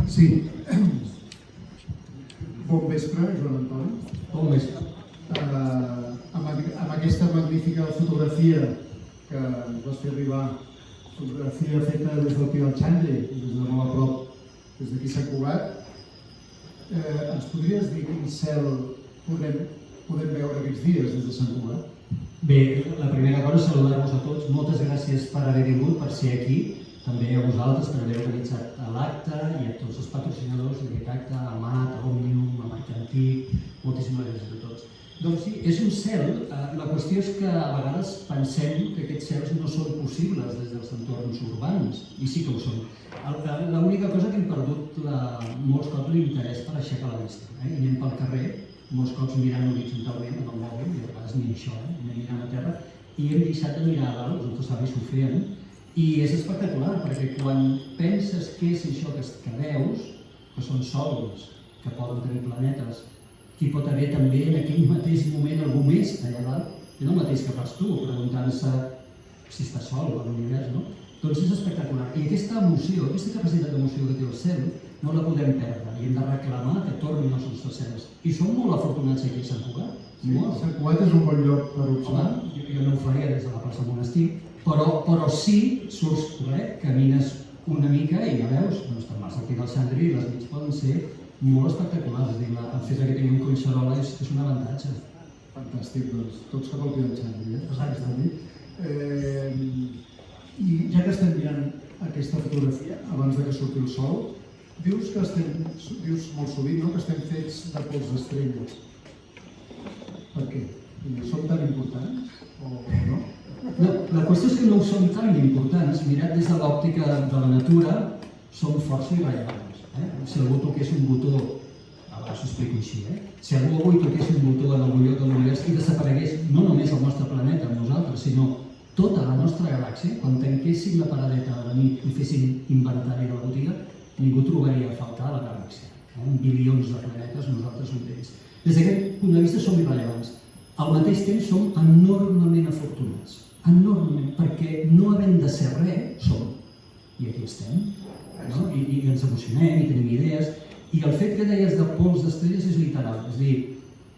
Sí. Bon vespre, Joan Antoni. Bon vespre. Amb aquesta magnífica fotografia que ens vas fer arribar, fotografia feta des del Pi del Xandri, des de molt a prop, des d'aquí Sant Cugat, ens podries dir quin cel podem veure aquests dies des de Sant Cugat? Bé, la primera cosa és saludar-vos a tots. Moltes gràcies per haver vingut, per ser aquí, també a vosaltres per haver organitzat l'acte i a tots els patrocinadors d'aquest acte, a MAT, a Òmnium, a Marc Antic, moltíssimes gràcies a tots. Doncs sí, és un cel. La qüestió és que a vegades pensem que aquests cels no són possibles des dels entorns urbans, i sí que ho són. L'única cosa que hem perdut molts cops l'interès per aixecar la vista. I anem pel carrer, molts cops mirant horitzontalment amb el mòbil, i a vegades ni això, anem mirant a terra, i hem deixat de mirar a dalt, els altres avis ho feien, i és espectacular, perquè quan penses què és això que veus, que són sols, que poden tenir planetes, que hi pot haver també en aquell mateix moment algú més allà dalt, és el mateix que fas tu, preguntant-se si estàs sol a l'univers, no? Doncs és espectacular. I aquesta emoció, aquesta capacitat d'emoció que té el cel, no la podem perdre i hem de reclamar que tornin els nostres cels. I som molt afortunats aquí a Sant Cugat. Sí, Sant Cugat és un bon lloc per observar. Jo no ho faria des de la plaça del monestir, però sí, surts, camines una mica i ja veus, doncs te'n vas al Pi del Xandri i les nits poden ser molt espectaculars. És a dir, el fet que tinguem Collserola és un avantatge. Fantàstic, doncs, tots cap al Pi del Xandri, Exacte. I ja que estem mirant aquesta fotografia, abans que surti el sol, dius molt sovint que estem fets de pols d'estrelles. Per què? Són tan importants o no? No, la qüestió és que no són tan importants. Mirat des de l'òptica de la natura, són força irrellevants. Si algú toqués un botó, a vegades ho explico així, si algú avui toqués un botó en algun lloc de l'univers i desaparegués no només el nostre planeta amb nosaltres, sinó tota la nostra galàxia, quan tanquéssim la paradeta a la nit i féssim inventari de la botiga, ningú trobaria a faltar la galàxia. En bilions de planetes, nosaltres som d'ells. Des d'aquest punt de vista som irrellevants. Al mateix temps som enormement afortunats. Enormement, perquè no havent de ser res, som. I aquí estem. I ens emocionem, i tenim idees. I el fet que deies de pols d'estrelles és literal. És a dir,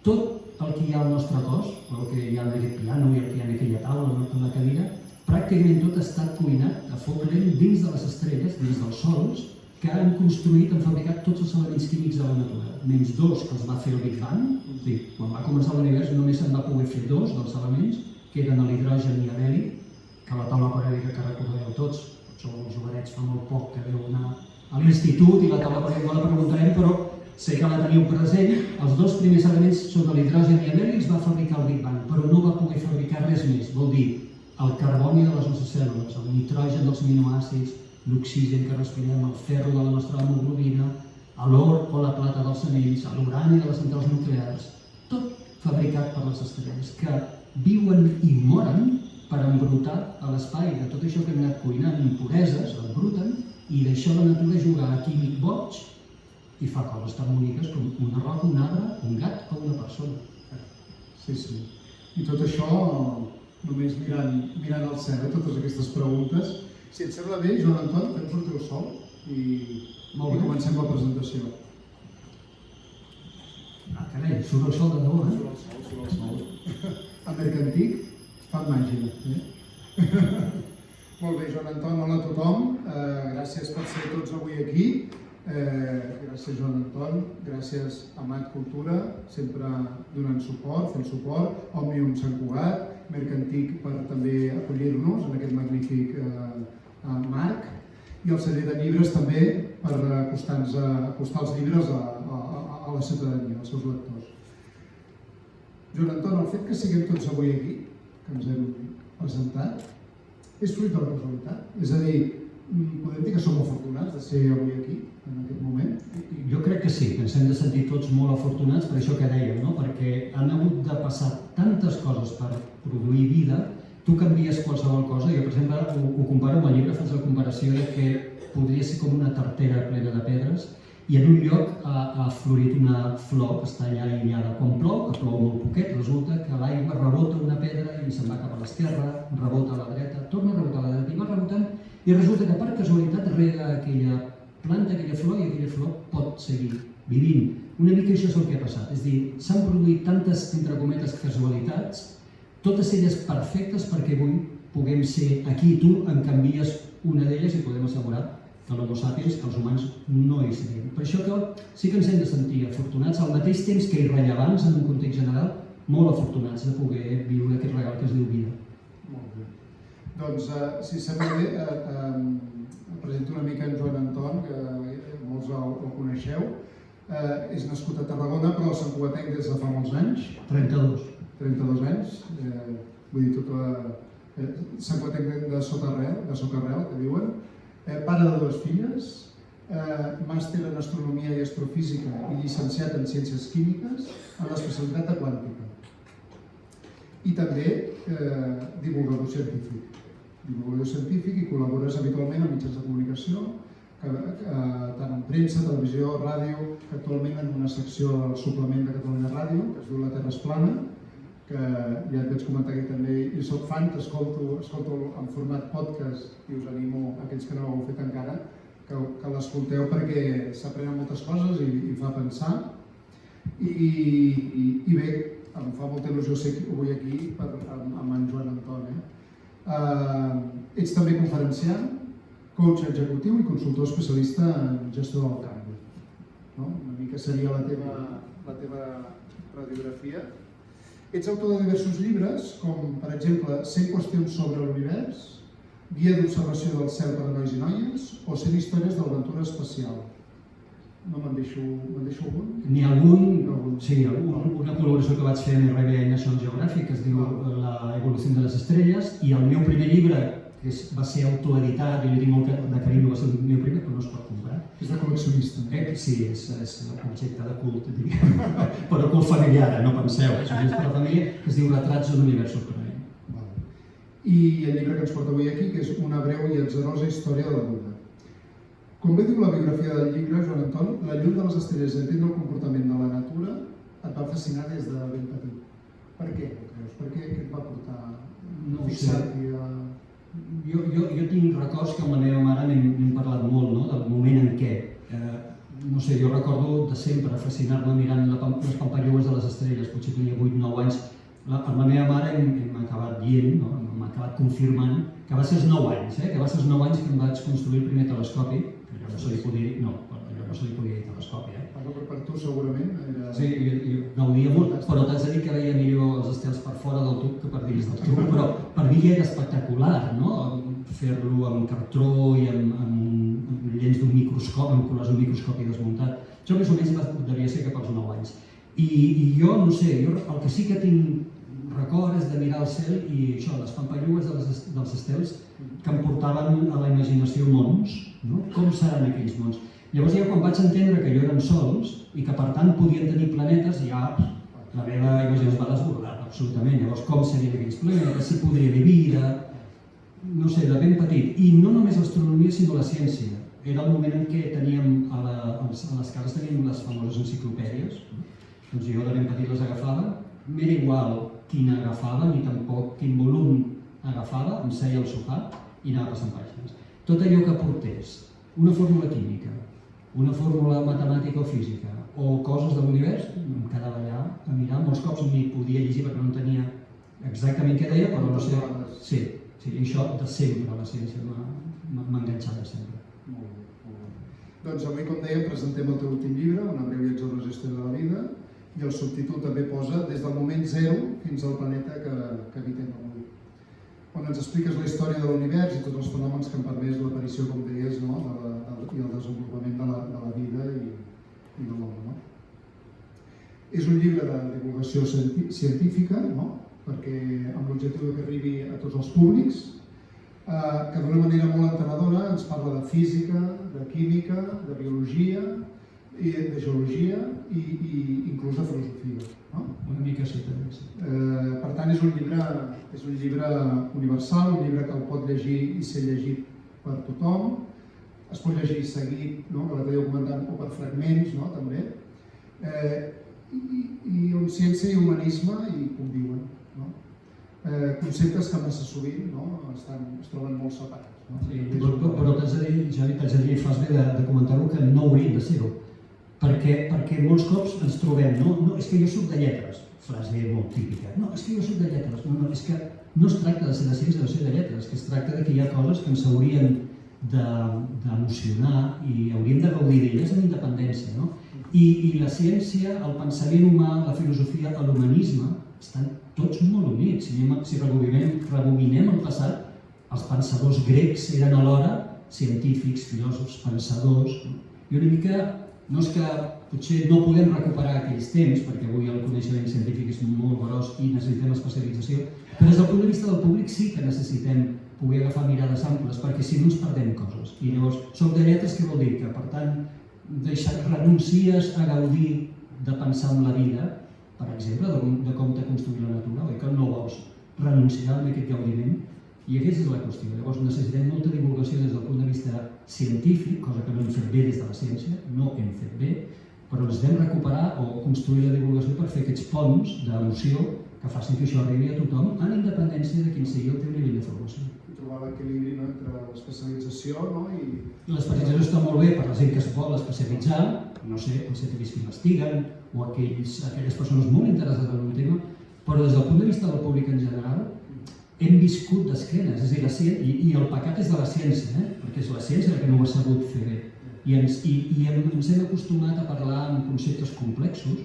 tot el que hi ha al nostre cos, el que hi ha en aquest piano i el que hi ha en aquella taula, en la cadira, pràcticament tot està cuinat a foc lent dins de les estrelles, dins dels sols, que han construït, han fabricat tots els elements químics de la natura. Menys dos que els va fer el Big Bang. Quan va començar l'univers només se'n va poder fer dos dels elements, que eren l'hidrogen i l'heli, que a la taula periòdica que recordeu tots, sou uns jovenets fa molt poc que veu anar a l'institut i la taula periòdica no la preguntarem, però sé que la teniu present. Els dos primers elements són l'hidrogen i l'heli, els va fabricar el Big Bang, però no va poder fabricar res més. Vol dir, el carboni de les nostres cèl·lules, el nitrogen dels aminoàcids, l'oxigen que respirem, el ferro de la nostra hemoglobina, l'or o la plata dels anells, l'urani de les centrals nuclears, tot fabricat per les estrelles, que viuen i moren per embrutar a l'espai de tot això que hem anat cuinant, impureses, l'embruten, i d'això la natura juga a químic boig i fa coses tan boniques com una roca, un arbre, un gat o una persona. Sí. I tot això només mirant al cel, totes aquestes preguntes. Si et sembla bé, Joan Antoni, fem sortir el sol i comencem la presentació. Carai, surt el sol de debò, Surt el sol. A Marc Antic fan màgia. Molt bé, Joan Antoni, hola a tothom. Gràcies per ser tots avui aquí. Gràcies, Joan Antoni. Gràcies a MAT Cultura, sempre donant suport, fent suport. Òmnium Sant Cugat, Marc Antic per també acollir-nos en aquest magnífic marc. I el celler de llibres també per acostar els llibres a la ciutadania, als seus lectors. Joan Antoni, el fet que siguem tots avui aquí, que ens hem presentat, és fruit de la casualitat? És a dir, podem dir que som afortunats de ser avui aquí, en aquest moment? Jo crec que sí, que ens hem de sentir tots molt afortunats per això que dèiem, perquè han hagut de passar tantes coses per produir vida. Tu canvies qualsevol cosa, jo per exemple ho comparo amb el llibre, faig la comparació de que podria ser com una tartera plena de pedres i en un lloc ha florit una flor que està allà aïllada. Quan plou, que plou molt poquet, resulta que l'aigua rebota una pedra i se'n va cap a l'esquerra, rebota a la dreta, torna a rebotar a la dreta i va rebotant i resulta que per casualitat rega aquella planta aquella flor i aquella flor pot seguir vivint. Una mica això és el que ha passat, és a dir, s'han produït tantes, entre cometes, casualitats, totes elles perfectes perquè avui puguem ser aquí i tu en canvies una d'elles i podem assegurar que l'Homo sapiens, que els humans, no hi serien. Per això que sí que ens hem de sentir afortunats, al mateix temps que irrellevants en un context general, molt afortunats de poder viure aquest regal que es diu vida. Molt bé. Doncs, si sembla bé, presento una mica en Joan Anton, que molts el coneixeu. És nascut a Tarragona, però Sant Cugatenc des de fa molts anys. 32. 32 anys. Vull dir, Sant Cugatenc de Socarrel, que diuen. Pare de 2 filles, màster en Astronomia i Astrofísica i llicenciat en Ciències Químiques en l'especialitat de Quàntica. I també divulgador científic. Divulgador científic i col·labores habitualment en mitjans de comunicació, tant en premsa, televisió, ràdio, que actualment en una secció del suplement de Catalunya Ràdio, que es diu La Terra és plana, que ja et vaig comentar que també hi soc fan, que escolto en format podcast i us animo a aquells que no ho heu fet encara, que l'escolteu perquè s'aprenen moltes coses i fa pensar. I bé, em fa molta il·lusió ser avui aquí amb en Joan Anton. Ets també conferenciant, coach executiu i consultor especialista en gestió del canvi. Una mica seria la teva radiografia. Ets autor de diversos llibres, com per exemple 100 qüestions sobre l'univers, Guia d'observació del cel per a nois i noies o 100 històries d'aventura espacial. No me'n deixo algun? N'hi ha algun, sí, una col·laboració que vaig fer amb RBA National Geographic, que es diu La evolució de les estrelles, i el meu primer llibre, que va ser autoeditat, jo li tinc molt de carinyo, va ser el meu primer, però no es pot comprar. És de col·leccionista. Sí, és un objecte de culte, diríem, però cult familiar, no penseu, és un llibre de família que es diu Retrats d'un univers sorprenent. I el llibre que ens porta avui aquí, que és Una breu i atzarosa història de la vida. Com bé diu la biografia del llibre, Joan Anton, la llum de les estrelles i entendre el comportament de la natura et va fascinar des de ben petit. Per què, creus? Per què et va portar a fixar-t'hi a... Jo tinc records que amb la meva mare n'hem parlat molt, del moment en què, no sé, jo recordo de sempre fascinar-me mirant les pampallugues de les estrelles, potser tenia 8-9 anys. Per la meva mare hem acabat dient, m'ha acabat confirmant, que va ser als 9 anys, que va ser als 9 anys que em vaig construir el primer telescopi, que allò no se li podia dir telescopi. Per tu segurament era... Sí, jo gaudia molt, però t'haig de dir que veia millor els estels per fora del tub que per dins del tub, però per mi ja era espectacular, no? Fer-lo amb cartró i amb un llenç d'un microscopi, amb colors d'un microscopi desmuntat. Això més o menys devia ser cap als 9 anys. I jo, no sé, el que sí que tinc record és de mirar al cel i això, les pampallugues dels estels que em portaven a la imaginació mons, no? Com seran aquells mons? Llavors ja quan vaig entendre que allò eren sols i que per tant podien tenir planetes, ja la meva imaginació es va desbordar, absolutament. Llavors com serien aquells planetes, si podria haver vida, no sé, de ben petit. I no només l'astronomia sinó la ciència. Era el moment en què teníem, a les cases teníem les famoses enciclopèdies, doncs jo de ben petit les agafava, m'era igual quin agafava ni tampoc quin volum agafava, em seia al sofà i anava passant pàgines. Tot allò que portés una fórmula química, una fórmula matemàtica o física o coses de l'univers, em quedava allà a mirar. Molts cops m'hi podia llegir perquè no entenia exactament què deia, però no sé... Sí, això de sempre, la ciència m'ha enganxat de sempre. Molt bé. Doncs avui, com dèiem, presentem el teu últim llibre, Una breu i atzarosa història de la vida, i el subtítol també posa Des del moment zero fins al planeta que habitem avui, on ens expliques la història de l'univers i tots els fenòmens que han permès l'aparició, com deies, i el desenvolupament de la vida i de l'home. És un llibre de divulgació científica, perquè amb l'objectiu que arribi a tots els públics, que d'una manera molt entenedora ens parla de física, de química, de biologia, de geologia i inclús de filosofia. Una mica sí, també. Per tant, és un llibre universal, un llibre que el pot llegir i ser llegit per tothom. Es pot llegir seguit, que l'estàveu comentant, o per fragments, també. I on ciència i humanisme hi conviuen. Conceptes que massa sovint es troben molt separats. Però t'haig de dir, fas bé fer de comentar-ho que no hauríem de ser-ho. Perquè molts cops ens trobem, no, és que jo soc de lletres, frase molt típica, no, és que jo soc de lletres, no, és que no es tracta de ser de ciència o de ser de lletres, que es tracta que hi ha coses que ens haurien d'emocionar i hauríem de gaudir d'elles amb independència, no? I la ciència, el pensament humà, la filosofia, l'humanisme, estan tots molt units. Si rebobinem el passat, els pensadors grecs eren alhora científics, filòsofs, pensadors, i una mica, no és que potser no podem recuperar aquells temps, perquè avui el coneixement científic és molt gros i necessitem especialització, però des del punt de vista del públic sí que necessitem poder agafar mirades amples, perquè si no ens perdem coses. I llavors, soc de lletres, què vol dir? Que, per tant, renuncies a gaudir de pensar en la vida, per exemple, de com t'ha construït la natura, oi que no vols renunciar a aquest gaudiment? I aquesta és la qüestió. Llavors necessitem molta divulgació des del punt de vista científic, cosa que no hem fet bé des de la ciència, no hem fet bé, però necessitem recuperar o construir la divulgació per fer aquests ponts d'emoció que facin que això arribi a tothom, en independència de quin sigui el teu nivell de formació. I trobar l'equilibri entre l'especialització i... L'especialització està molt bé per la gent que es vol especialitzar, no sé, els científics que investiguen o aquelles persones molt interessades en un tema, però des del punt de vista del públic en general hem viscut d'esquenes, és a dir, i el pecat és de la ciència, perquè és la ciència la que no ho ha sabut fer bé. I ens hem acostumat a parlar en conceptes complexos,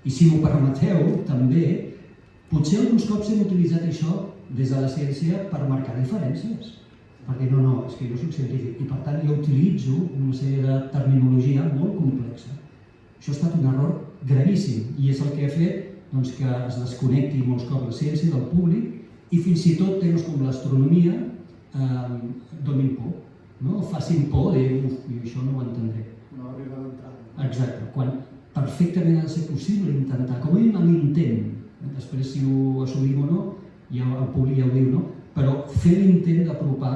i si m'ho permeteu, també, potser alguns cops hem utilitzat això des de la ciència per marcar diferències. Per dir, no, és que jo soc científic, i per tant jo utilitzo una sèrie de terminologia molt complexa. Això ha estat un error gravíssim, i és el que ha fet que es desconnecti molts cops la ciència del públic, i fins i tot temes com l'astronomia donin por, no? Facin por de jo això no ho entendré. No arriba d'entrada. Exacte, quan perfectament ha de ser possible intentar, com a mínim a l'intent, després si ho assolim o no, ja el públic ja ho diu, no? Però fer l'intent d'apropar,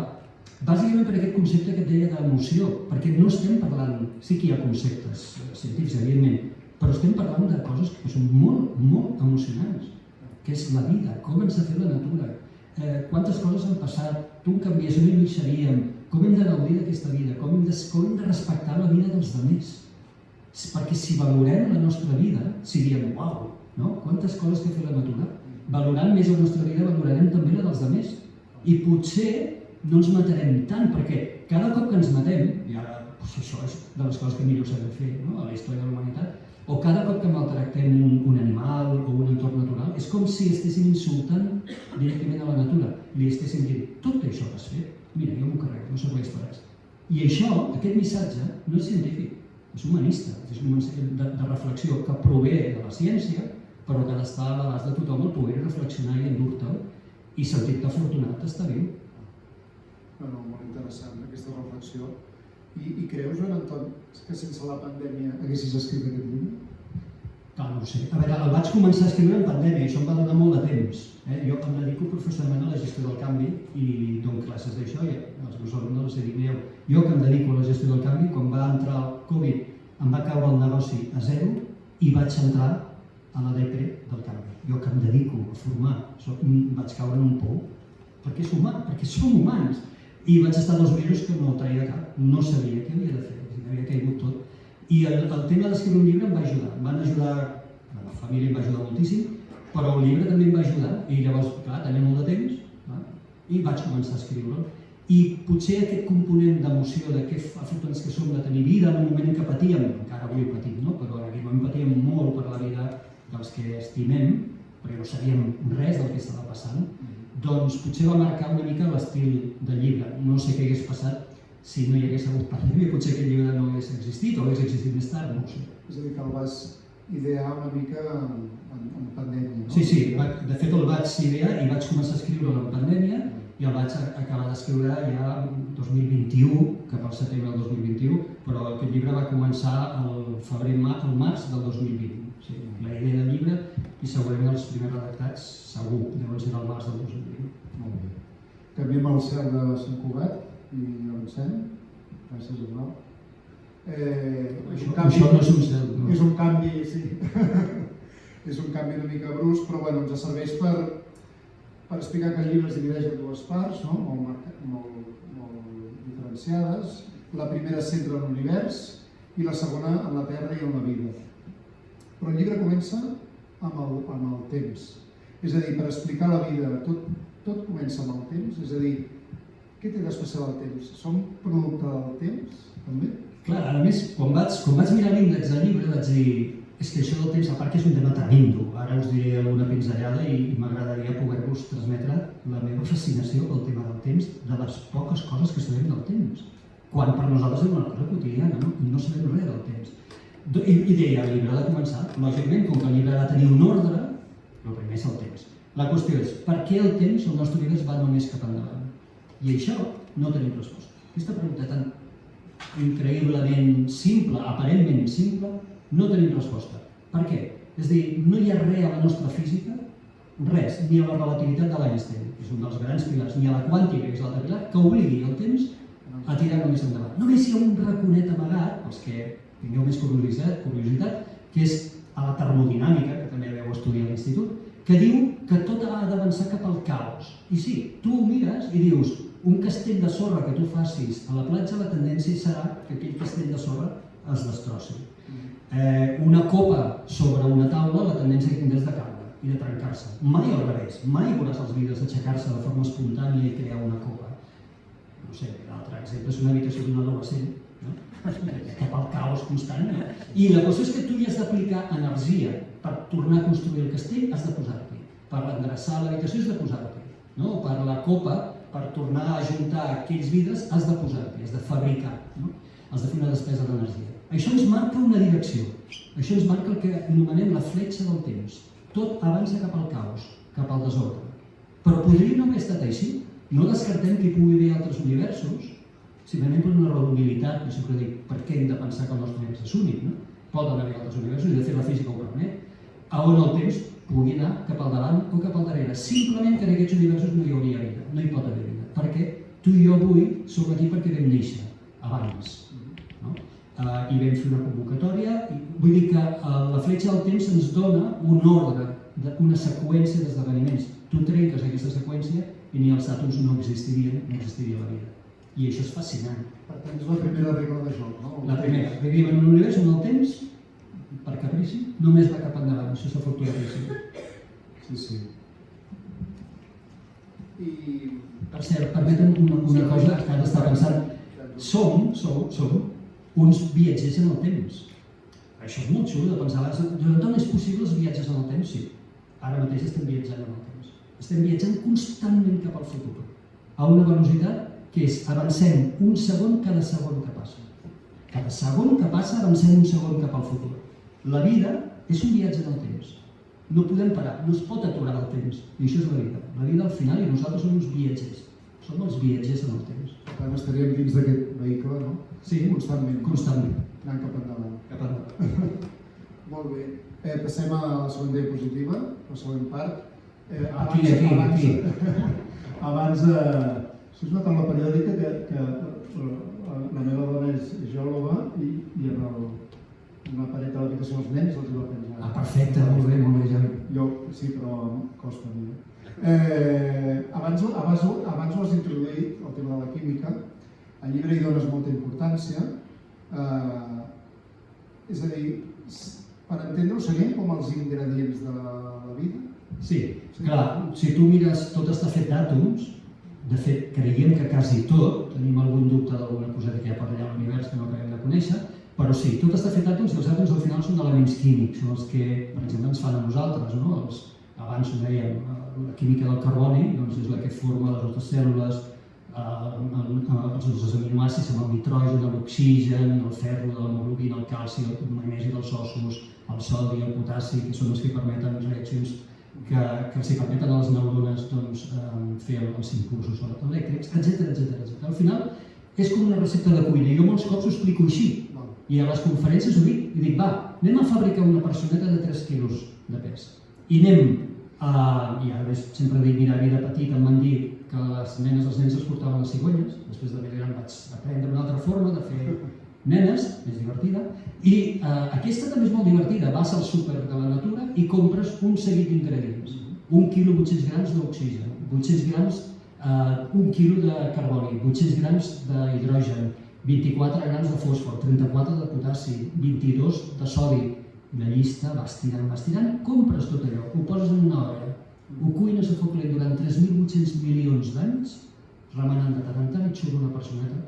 bàsicament per aquest concepte que et deia d'emoció, perquè no estem parlant, sí que hi ha conceptes científics, evidentment, però estem parlant de coses que són molt, molt emocionants, que és la vida, com ens ha fet la natura, quantes coses han passat, tu em canvies, on hi seríem, com hem de gaudir d'aquesta vida, com hem de respectar la vida dels altres. Perquè si valorem la nostra vida, si diem, uau, no? Quantes coses que ha fet la natura, valorant més la nostra vida, valorarem també la dels altres. I potser no ens matarem tant, perquè cada cop que ens matem, i ara això és de les coses que millor sabem fer a la història de la humanitat, o cada cop que maltractem un animal o un entorn natural, és com si estéssim insultant directament a la natura. Li estéssim dient, tot això que has fet, mira, jo m'ho carrego, no serveix per res. I això, aquest missatge, no és científic, és humanista, és un missatge de reflexió que prové de la ciència, però que ha d'estar a l'abast de tothom el poder reflexionar i endur-te'l i sentir-te afortunat d'estar viu. Molt interessant aquesta reflexió. I creus, Joan Anton, que sense la pandèmia haguessis escrit aquest llibre? Clar, no ho sé. A veure, el vaig començar a escriure en pandèmia i això em va donar molt de temps. Jo em dedico professionalment a la gestió del canvi i dono classes d'això i als meus alumnes els dic, mireu, jo que em dedico a la gestió del canvi, quan va entrar el Covid em va caure el negoci a zero i vaig entrar a la DP del canvi. Jo que em dedico a formar, vaig caure en un pou, perquè és humà, perquè som humans. I vaig estar 2 mesos que no traia cap, no sabia què havia de fer, havia caigut tot. I el tema d'escriure un llibre em va ajudar, la família em va ajudar moltíssim, però el llibre també em va ajudar, i llavors, clar, tenia molt de temps, i vaig començar a escriure'l. I potser aquest component d'emoció, de què afortunats que som de tenir vida en un moment en què patíem, encara avui patim, però en aquell moment patíem molt per la vida dels que estimem, perquè no sabíem res del que estava passant, doncs potser va marcar una mica l'estil del llibre. No sé què hagués passat si no hi hagués hagut pandèmia, potser aquest llibre no hagués existit o hagués existit més tard, no ho sé. És a dir, que el vas idear una mica en pandèmia, no? Sí, de fet el vaig idear i vaig començar a escriure en pandèmia i el vaig acabar d'escriure ja el 2021, cap al setembre del 2021, però aquest llibre va començar el març del 2020. La idea del llibre i segurament els primers redactats segur, deuen ser del març del 2020. Molt bé. Canviem el cel de Sant Cugat i avancem. Gràcies, Arnau. Això no és un cel. És un canvi, sí. És un canvi una mica brusc, però bueno, ens serveix per explicar que el llibre es divideix en 2 parts, molt diferenciades, La primera es centra en l'univers i la segona en la Terra i en la vida. Però el llibre comença amb el temps. És a dir, per explicar la vida, tot comença amb el temps. És a dir, què té d'especial el temps? Som producte del temps, també? Clar, a més, quan vaig mirar l'índex del llibre vaig dir és que això del temps, a part que és un tema tremendo, ara us diré alguna pinzellada i m'agradaria poder-vos transmetre la meva fascinació pel tema del temps, de les poques coses que sabem del temps, quan per nosaltres és una cosa quotidiana, no? I no sabem res del temps. I deia, el llibre ha de començar, lògicament, com que el llibre ha de tenir un ordre, el primer és el temps. La qüestió és, per què el temps, el nostre univers, va només cap endavant? I això no tenim resposta. Aquesta pregunta tan increïblement simple, aparentment simple, no tenim resposta. Per què? És a dir, no hi ha res a la nostra física, res, ni a la relativitat de l'Einstein, que és un dels grans pilars, ni a la quàntica, que és l'altre pilar, que obligui el temps a tirar només endavant. Només hi ha un raconet amagat, els que tingueu més curiositat, que és a la termodinàmica, que també vau estudiar a l'institut, que diu que tot ha d'avançar cap al caos. I sí, tu ho mires i dius, un castell de sorra que tu facis a la platja, la tendència serà que aquell castell de sorra es destrossi. Una copa sobre una taula, la tendència que tindràs de caure i de trencar-se. Mai al revés, mai veuràs els vidres aixecar-se de forma espontània i crear una copa. No sé, l'altre exemple és una habitació d'un adolescent, no? Cap al caos constant. I la qüestió és que tu hi has d'aplicar energia per tornar a construir el castell, has de posar-t'hi. Per endreçar l'habitació has de posar-t'hi. No? Per la copa, per tornar a ajuntar aquells vidres, has de posar-t'hi, has de fabricar. No? Has de fer una despesa d'energia. Això ens marca una direcció. Això ens marca el que anomenem la fletxa del temps. Tot avança cap al caos, cap al desordre. Però podria no haver estat així. No descartem que hi pugui haver altres universos, simplement per una redundilitat, jo sempre dic, per què hem de pensar que el nostre univers és únic, no? Poden haver altres universos, i de fet la física ho permet, on el temps pugui anar cap al davant o cap al darrere. Simplement que en aquests universos no hi hauria vida, no hi pot haver vida, perquè tu i jo avui som aquí perquè vam néixer abans, no? I vam fer una convocatòria, vull dir que la fletxa del temps ens dona un ordre, una seqüència d'esdeveniments. Tu trenques aquesta seqüència i ni els àtoms no existirien, no existiria la vida. I això és fascinant. Per tant, és la primera regla de joc, no? La primera. Vivim en un univers on el temps, per caprici, només va cap endavant. Això és afortunadíssim. Sí. I... Per cert, permetem una cosa que ara està pensant. Som uns viatgers en el temps. Això és molt xulo de pensar. D'on és possible els viatges en el temps? Sí. Ara mateix estem viatjant en el temps. Estem viatjant constantment cap al futur. A una velocitat que és avancem un segon cada segon que passa. Cada segon que passa avancem un segon cap al futur. La vida és un viatge en el temps. No podem parar, no es pot aturar el temps. I això és la vida. La vida al final i nosaltres som uns viatgers. Som els viatgers en el temps. Per tant, estaríem dins d'aquest vehicle, no? Sí, constantment. Anant cap endavant. Cap endavant. Molt bé. Passem a la següent diapositiva, la següent part. Aquí. Abans, això és una taula periòdica que la meva dona és geòloga i en una paret de l'habitació dels nens els hi va penjar. Perfecte, molt bé. Jo, sí, però costa a mi. Abans ho has introduït, el tema de la química. Al llibre hi dones molta importància. És a dir, per entendre-ho, serien com els ingredients de la vida? Sí, clar, si tu mires, tot està fet d'àtoms. De fet, creiem que quasi tot, tenim algun dubte d'alguna coseta que hi ha per allà a l'univers que no acabem de conèixer, però sí, tot està fet d'àtoms i els àtoms al final són elements químics, són els que, per exemple, ens fan a nosaltres, no? Abans ho dèiem, la química del carboni és la que forma les nostres cèl·lules, els nostres aminoàcids amb el nitrogen, l'oxigen, el ferro, l'hemoglobina, el calci, el magnesi dels ossos, el sodi, el potassi, que són els que permeten reaccions que els permeten a les neurones fer els impulsos elèctrics, etc. Al final és com una recepta de cuina. Jo molts cops ho explico així i a les conferències ho dic i dic, va, anem a fabricar una personeta de 3 quilos de pes i anem i ara sempre dic, mira, a mi de petit em van dir que les nenes i els nens es portaven les cigonyes, després de més gran vaig aprendre una altra forma de fer nenes, més divertida, i aquesta també és molt divertida. Vas al súper de la natura i compres un seguit d'ingredients. 1 quilo 800 grams d'oxigen, 800 grams, 1 quilo de carboni, 800 grams d'hidrogen, 24 grams de fòsfor, 34 de potassi, 22 de sodi. I la llista vas tirant, compres tot allò, ho poses en una olla, ho cuines a foc lent durant 3.800 milions d'anys, remenant de tant en tant i et surt una personeta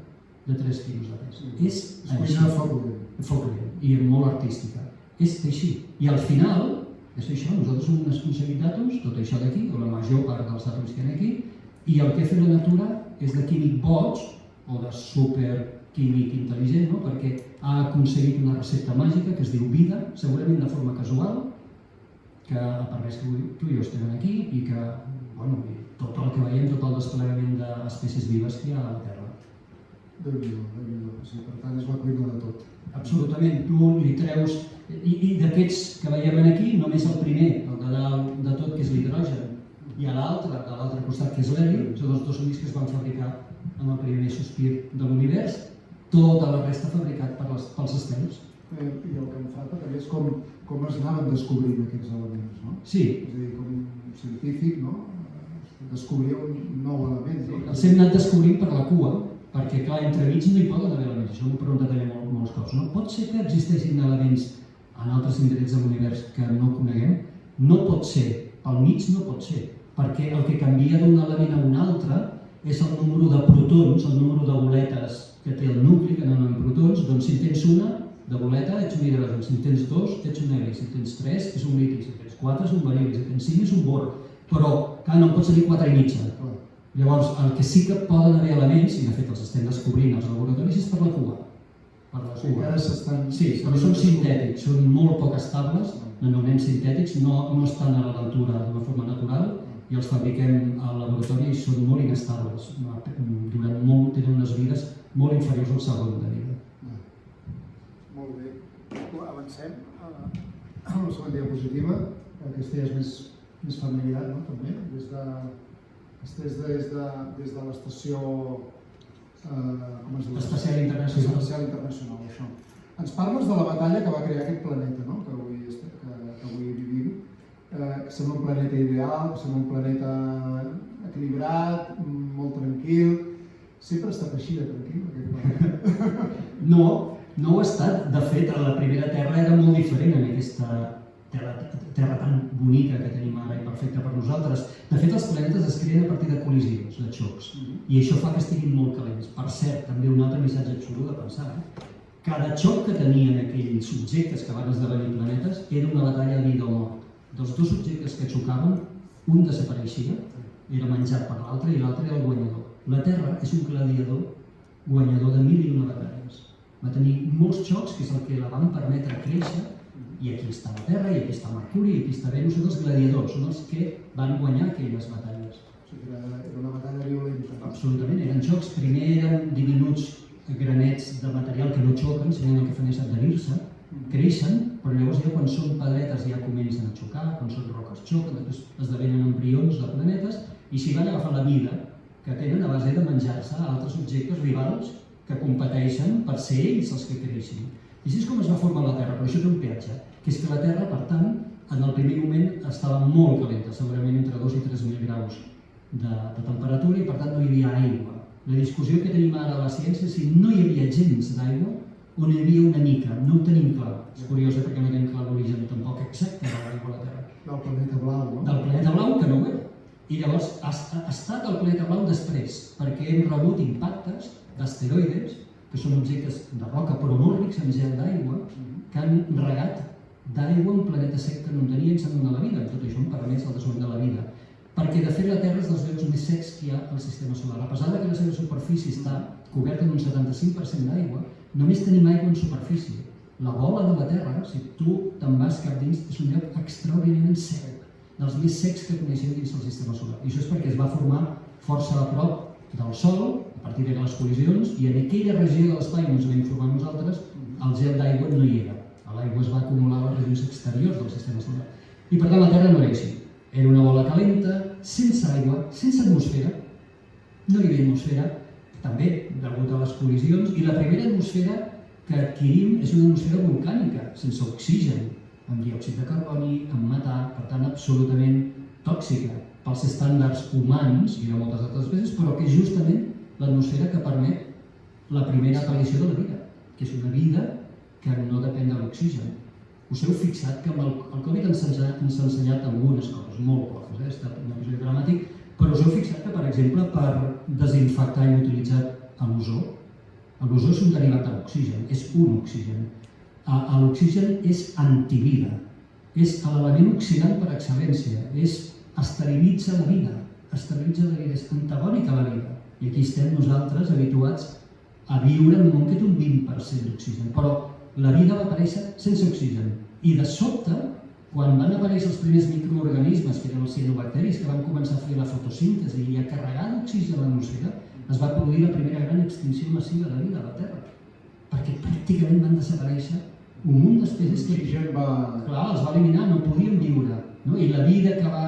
de 3 quilos de pes. És cuina a foc lent. Foc lent, i molt artística. És així. I al final, és això, nosaltres som unes aconseguit àtoms, tot això d'aquí, o la major part dels àtoms que hi ha aquí, i el que ha fet la natura és de químic boig, o de superquímic intel·ligent, no? Perquè ha aconseguit una recepta màgica que es diu vida, segurament de forma casual, que ha permès que tu i jo estem aquí i que, bueno, tot el que veiem, tot el desplegament d'espècies vives que hi ha a la Terra. Déu-n'hi-do, Déu-n'hi-do. O sigui, per tant, és la cuina de tot. Absolutament, tu li treus... I d'aquests que veiem aquí, només el primer, el de dalt de tot, que és l'hidrogen, i a l'altre, de l'altre costat, que és l'heli, són els dos únics que es van fabricar en el primer sospir de l'univers, tota la resta fabricat pels estels. I el que em fa també és com es anaven descobrint aquests elements, no? Sí. És a dir, com un científic, no? Descobria un nou element. Els hem anat descobrint per la cua, perquè, clar, entremig no hi poden haver elements, això m'ho he preguntat també molts cops, no? Pot ser que existeixin elements en altres indrets de l'univers que no coneguem? No pot ser, pel mig no pot ser, perquè el que canvia d'un element a un altre és el número de protons, el número de boletes que té el nucli, que no en protons, doncs si en tens una de boleta ets un hidrogen, si en tens dos ets un heli, si en tens tres és un liti, si en tens quatre és un beril, si en tens cinc és un bor, però clar, no en pot ser 4 i mitja. Llavors, el que sí que poden haver elements, i de fet els estem descobrint als laboratoris, és per la cua. Encara s'estan... Sí, però són sintètics, són molt poc estables, anomenem sintètics, no estan a la natura d'una forma natural i els fabriquem al laboratori i són molt inestables. Tenen unes vides molt inferiors al segon de vida. Molt bé. Avancem a la següent diapositiva. Aquesta ja és més familiar, no? També, des de l'estació... com es diu? Espacial Internacional. Espacial Internacional, això. Ens parles de la batalla que va crear aquest planeta, no? Que avui vivim. Que sembla un planeta ideal, que sembla un planeta equilibrat, molt tranquil. Sempre ha estat així de tranquil, aquest planeta. No ho ha estat. De fet, la primera Terra era molt diferent en aquesta terra tan bonica que tenim ara i perfecta per nosaltres. De fet, els planetes es creen a partir de col·lisions, de xocs, i això fa que estiguin molt calents. Per cert, també un altre missatge absolut de pensar. Cada xoc que tenien aquells objectes que van esdevenir planetes era una batalla a vida o mort. Dels dos objectes que xocaven, un desapareixia, era menjat per l'altre i l'altre era el guanyador. La Terra és un gladiador guanyador de 1001 batalles. Va tenir molts xocs, que és el que la van permetre créixer, i aquí està la Terra, i aquí està Mercuri, i aquí està Venus, són els gladiadors, són els que van guanyar aquelles batalles. O sigui, era una batalla violenta. Absolutament, eren xocs. Primer eren diminuts granets de material que no xoquen, sinó el que fan és adherir-se, creixen, però llavors ja quan són pedretes ja comencen a xocar, quan són roques xoquen, després esdevenen embrions de planetes, i s'hi van agafar la vida que tenen a base de menjar-se altres objectes rivals que competeixen per ser ells els que creixin. I així és com es va formar la Terra, però això té un peatge, que és que la Terra, per tant, en el primer moment estava molt calenta, segurament entre 2 i 3.000 graus de temperatura, i per tant no hi havia aigua. La discussió que tenim ara a la ciència és si no hi havia gens d'aigua o n'hi havia una mica, no ho tenim clar. És curiós perquè no tenim clar l'origen tampoc exacte de l'aigua a la Terra. Del planeta blau, no? Del planeta blau, que no ho era. I llavors ha estat el planeta blau després, perquè hem rebut impactes d'asteroides, que són objectes de roca però molt rics en gel d'aigua, que han regat d'aigua un planeta sec que no en tenia i s'han donat la vida. Tot això han permès el desenvolupament de la vida. Perquè, de fet, la Terra és dels llocs més secs que hi ha al sistema solar. A pesar que la seva superfície està coberta amb un 75% d'aigua, només tenim aigua en superfície. La bola de la Terra, si tu te'n vas cap dins, és un lloc extraordinàriament sec, dels més secs que coneixem dins del sistema solar. I això és perquè es va formar força a prop del Sol, a partir de les col·lisions, i en aquella regió de l'espai on ens vam formar nosaltres, el gel d'aigua no hi era. L'aigua es va acumular a les regions exteriors del sistema solar. I per tant la Terra no era així. Era una bola calenta, sense aigua, sense atmosfera. No hi havia atmosfera, també degut a les col·lisions, i la primera atmosfera que adquirim és una atmosfera volcànica, sense oxigen, amb diòxid de carboni, amb metà, per tant absolutament tòxica pels estàndards humans i de moltes altres espècies, però que és justament l'atmosfera que permet la primera aparició de la vida, que és una vida que no depèn de l'oxigen. Us heu fixat que amb el Covid ens ha ensenyat algunes coses, molt poques, ha estat un episodi dramàtic, però us heu fixat que, per exemple, per desinfectar hem utilitzat l'ozó. L'ozó és un derivat de l'oxigen, és un oxigen. L'oxigen és antivida, és l'element oxidant per excel·lència, esterilitza la vida, és antagònic a la vida. I aquí estem nosaltres habituats a viure en un món que té un 20% d'oxigen, però la vida va aparèixer sense oxigen. I de sobte, quan van aparèixer els primers microorganismes, que eren els cianobacteris, que van començar a fer la fotosíntesi i a carregar d'oxigen a l'atmosfera, es va produir la primera gran extinció massiva de vida a la Terra. Perquè pràcticament van desaparèixer un munt d'espècies que L'oxigen va... Clar, els va eliminar, no podien viure. I la vida que va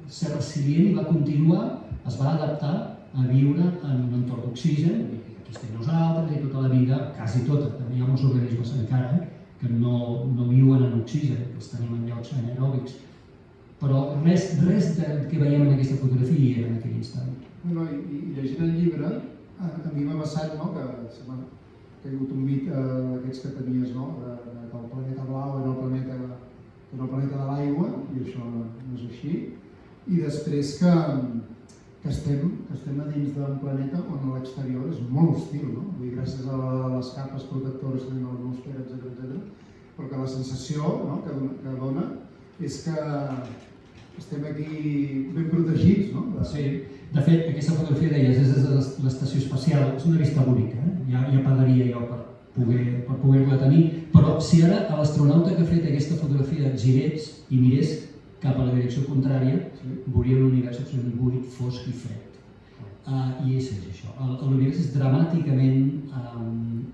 ser resilient i va continuar, es va adaptar a viure en un entorn d'oxigen. Aquí estem nosaltres i tota la vida, quasi tota, també hi ha molts organismes encara que no viuen en oxigen, que els tenim en llocs anaeròbics. Però res que veiem en aquesta fotografia hi era en aquell instant. I llegint el llibre, a mi m'ha passat que s'ha caigut un mit d'aquests que tenies, que el planeta blau era el planeta de l'aigua, i això no és així. I després que estem a dins d'un planeta on l'exterior és molt hostil, gràcies a les capes protectores que tenim a l'atmosfera, etc. Però que la sensació que dona és que estem aquí ben protegits. Sí, de fet, aquesta fotografia deies, és des de l'estació espacial, és una vista bonica, ja pagaria jo per poder-la tenir, però si ara l'astronauta que ha fet aquesta fotografia girés i mirés cap a la direcció contrària, veuria l'univers absolutament buit, fosc i fred. I és això, l'univers és dramàticament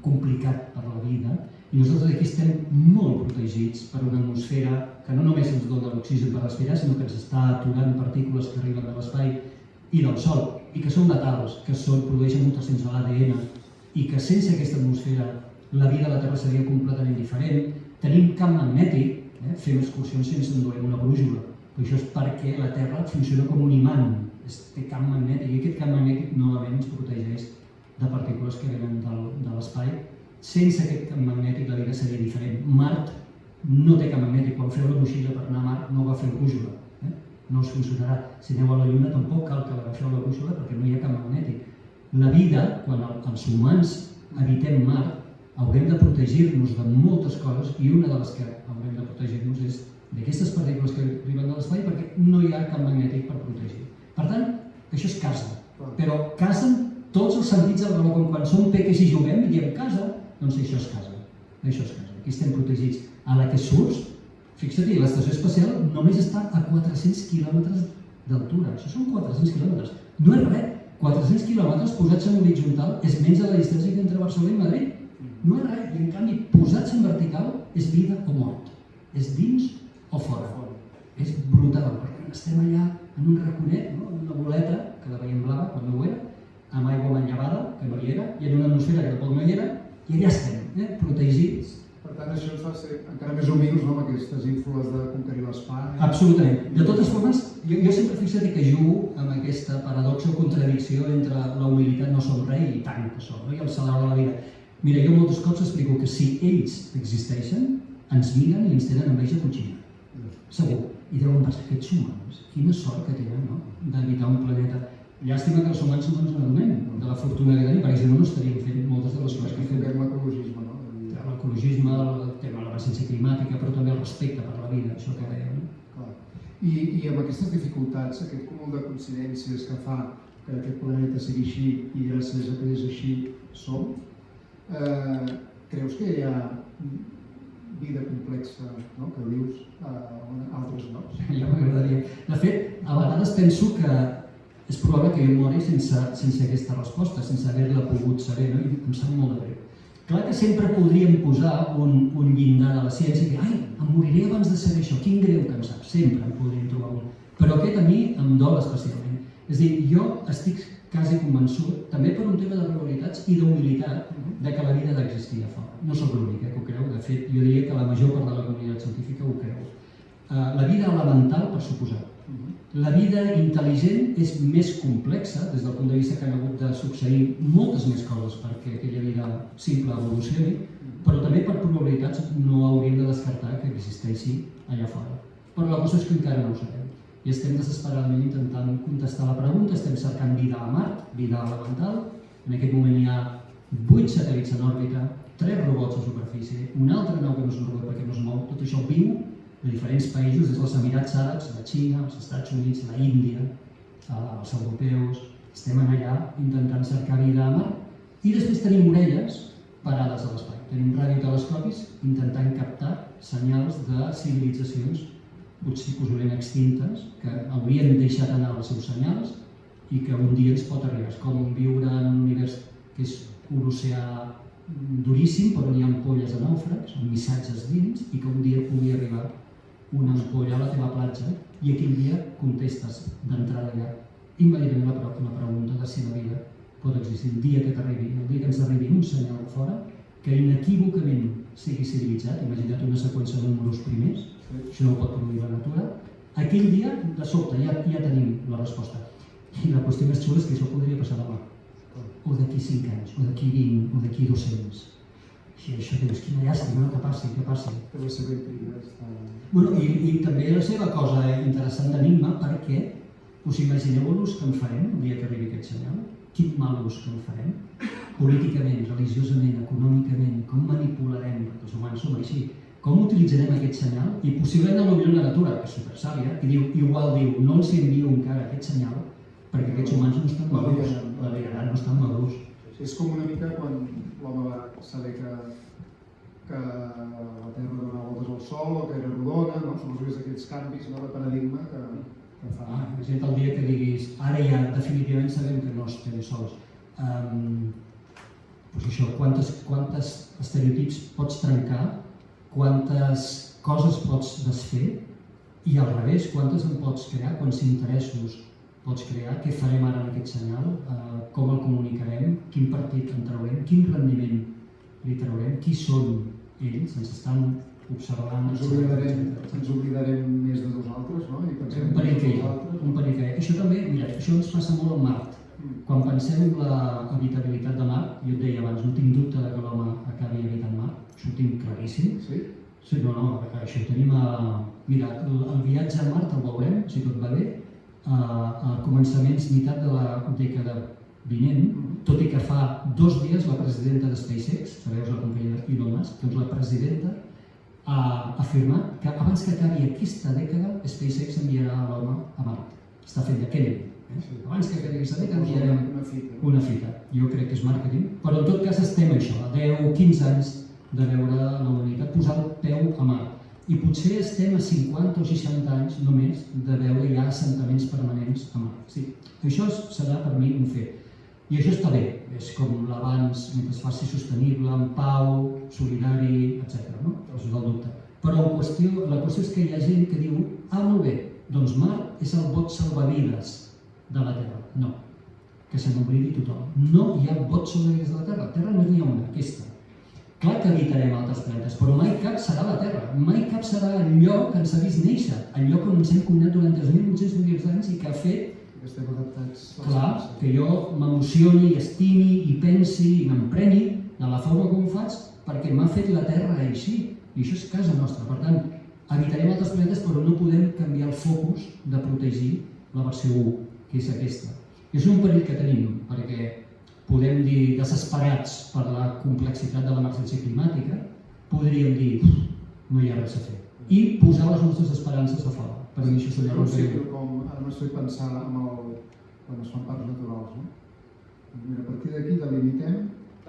complicat per la vida i nosaltres aquí estem molt protegits per una atmosfera que no només ens dona l'oxigen per respirar, sinó que ens està aturant partícules que arriben de l'espai i del Sol i que són letals, que produeixen mutacions a l'ADN i que sense aquesta atmosfera la vida a la Terra seria completament diferent. Tenim camp magnètic, fem excursions sense endur una brújula, però això és perquè la Terra funciona com un imant, té camp magnètic i aquest camp magnètic novament ens protegeix de partícules que venen de l'espai. Sense aquest camp magnètic la vida seria diferent. Mart no té camp magnètic, quan feu la motxilla per anar a Mart no agafeu brújula, no us funcionarà. Si aneu a la Lluna tampoc cal que l'agafeu la brújula perquè no hi ha camp magnètic. La vida, quan els humans habitem Mart, haurem de protegir-nos de moltes coses i una de les que haurem de protegir-nos és d'aquestes partícules que arriben de l'espai perquè no hi ha camp magnètic per protegir. Per tant, això és casa, però casa en tots els sentits del valor, com quan som peques i juguem i diem casa, doncs això és casa, aquí estem protegits. A la que surts, fixa't, l'estació espacial només està a 400 quilòmetres d'altura, això són 400 quilòmetres, no és res, 400 quilòmetres posats en horitzontal és menys de la distància que entre Barcelona i Madrid. No és res, i en canvi posats en vertical és vida o mort, és dins o fora. És brutal, perquè estem allà en un raconet, en una boleta, que la veiem blava quan no ho era, amb aigua manllevada, que no hi era, i en una atmosfera que tampoc no hi era, i allà estem, protegits. Per tant, això ens fa ser encara més humils amb aquestes ínfules de conquerir l'espai. Absolutament. De totes formes, jo sempre fixa't que jugo amb aquesta paradoxa o contradicció entre la humilitat, no som rei, i tant que som, i el salari de la vida. Mira, jo molts cops explico que si ells existeixen, ens miren i ens tenen enveja coixina. Segur. I deuen pensar, aquests humans, quina sort que tenen, d'habitar un planeta. Llàstima que els humans no ens adonem de la fortuna que tenim, perquè si no, no estaríem fent moltes de les coses que fem. L'ecologisme, no? L'ecologisme, el tema de l'emergència climàtica, però també el respecte per la vida, això que dèiem. I amb aquestes dificultats, aquest cúmul de coincidències que fa que aquest planeta sigui així i gràcies a que és així som, creus que hi ha vida complexa, que dius a altres llocs? Ja m'agradaria. De fet, a vegades penso que és probable que jo mori sense aquesta resposta, sense haver-la pogut saber, i em sap molt de greu. Clar que sempre podríem posar un llindar de la ciència i dir, ai, em moriré abans de saber això, quin greu que em sap, sempre en podríem trobar un. Però aquest a mi em dol especialment. És a dir, jo estic quasi convençut, també per un tema de probabilitats i d'humilitat, de que la vida ha d'existir a fora. No sóc l'únic que ho creu, de fet, jo diria que la major part de la comunitat científica ho creu. La vida elemental, per suposat, La vida intel·ligent és més complexa des del punt de vista que han hagut de succeir moltes més coses perquè aquella vida simple evolucioni, però també per probabilitats no hauríem de descartar que existeixi allà fora. Però la cosa és que encara no ho sabem i estem desesperadament intentant contestar la pregunta, estem cercant vida a Mart, vida elemental. En aquest moment hi ha 8 satèl·lits en òrbita, 3 robots a superfície, una altra nau que no és un robot perquè no es mou, tot això viu de diferents països, des dels Emirats Àrabs, la Xina, els Estats Units, la Índia, els europeus. Estem allà intentant cercar vida a Mart. I després tenim orelles parades a l'espai. Tenim radiotelescopis intentant captar senyals de civilitzacions possiblement extintes que haurien deixat anar els seus senyals i que un dia ens pot arribar. És com viure en un univers que és un oceà duríssim, però n'hi ha ampolles de nàufrags, amb missatges dins, i que un dia pugui arribar una ampolla a la teva platja i aquell dia contestes d'entrada ja immediatament la pregunta de si la vida pot existir. El dia que t'arribi, el dia que ens arribi un senyal de fora que inequívocament sigui civilitzat, imagina't una seqüència de números primers, això no ho pot produir la natura, aquell dia de sobte ja tenim la resposta. I la qüestió més xula és que això podria passar demà, o d'aquí 5 anys, o d'aquí 20, o d'aquí 200. I això dius, quina llàstima, que passi, que passi. Per la seva intriga està... I també la seva cosa interessant d'enigma, perquè us imagineu l'ús que en farem el dia que arribi aquest senyal? Quin mal ús que en farem? Políticament, religiosament, econòmicament, com manipularem, perquè els humans som així, com utilitzarem aquest senyal? I possiblement potser la natura, que és supersàvia, i igual diu, no els envio encara aquest senyal perquè aquests humans no estan madurs, la veritat no estan madurs. És com una mica quan l'home va saber que la Terra dona voltes al Sol o que era rodona, no? Són aquells canvis de paradigma que fa. Imagina't el dia que diguis, ara ja definitivament sabem que no estem sols. Doncs això, quantes estereotips pots trencar, quantes coses pots desfer i al revés, quantes en pots crear, quants interessos pots crear, què farem ara en aquest senyal, com el comunicarem, quin partit en traurem, quin rendiment li traurem, qui són ells, ens estan observant... Ens oblidarem més de nosaltres, no? Un perill que hi ha, un perill que hi ha. Això també, mira, això ens passa molt amb Mart. Quan pensem en l'habitabilitat de Mart, jo et deia abans, no tinc dubte que l'home acabi habitant Mart, això ho tinc claríssim. Sí? Sí, no, això ho tenim a... Mira, el viatge a Mart el veurem, si tot va bé, a començaments, meitat de la dècada vinent, tot i que fa 2 dies la presidenta de SpaceX, sabeu, la companyia Elon Musk, doncs la presidenta ha afirmat que abans que acabi aquesta dècada SpaceX enviarà l'home a Mart. Està fent de Kennedy. Abans que acabi aquesta dècada enviarem una fita. Jo crec que és màrqueting, però en tot cas estem això, a 10 o 15 anys de veure la humanitat posar el peu a Mart. I potser estem a 50 o 60 anys només de veure ja assentaments permanents a Mart. Sí, això serà per mi un fet. I això està bé, és com l'abans, mentre es faci sostenible, en pau, solidari, etc. No? Això és el dubte. Però la qüestió és que hi ha gent que diu molt bé, doncs Mart és el bot salvavides de la Terra. No, que se n'oblidi tothom. No hi ha bots salvavides de la Terra. La Terra no n'hi ha una, aquesta. Clar que habitarem altres planetes, però mai cap serà la Terra, mai cap serà el lloc que ens ha vist néixer, el lloc on ens hem cuinat durant 3.800 milions d'anys i que ha fet que estem adaptats. Clar, que jo m'emocioni, estimi i pensi i m'empreni de la forma com ho faig perquè m'ha fet la Terra així, i això és casa nostra. Per tant, habitarem altres planetes però no podem canviar el focus de protegir la versió 1, que és aquesta. És un perill que tenim, perquè podem dir desesperats per la complexitat de l'emergència climàtica, podríem dir no hi ha res a fer i posar les nostres esperances a fora. Per mi això seria un perill. Ara m'estic pensant quan es fan parcs naturals. Mira, a partir d'aquí delimitem,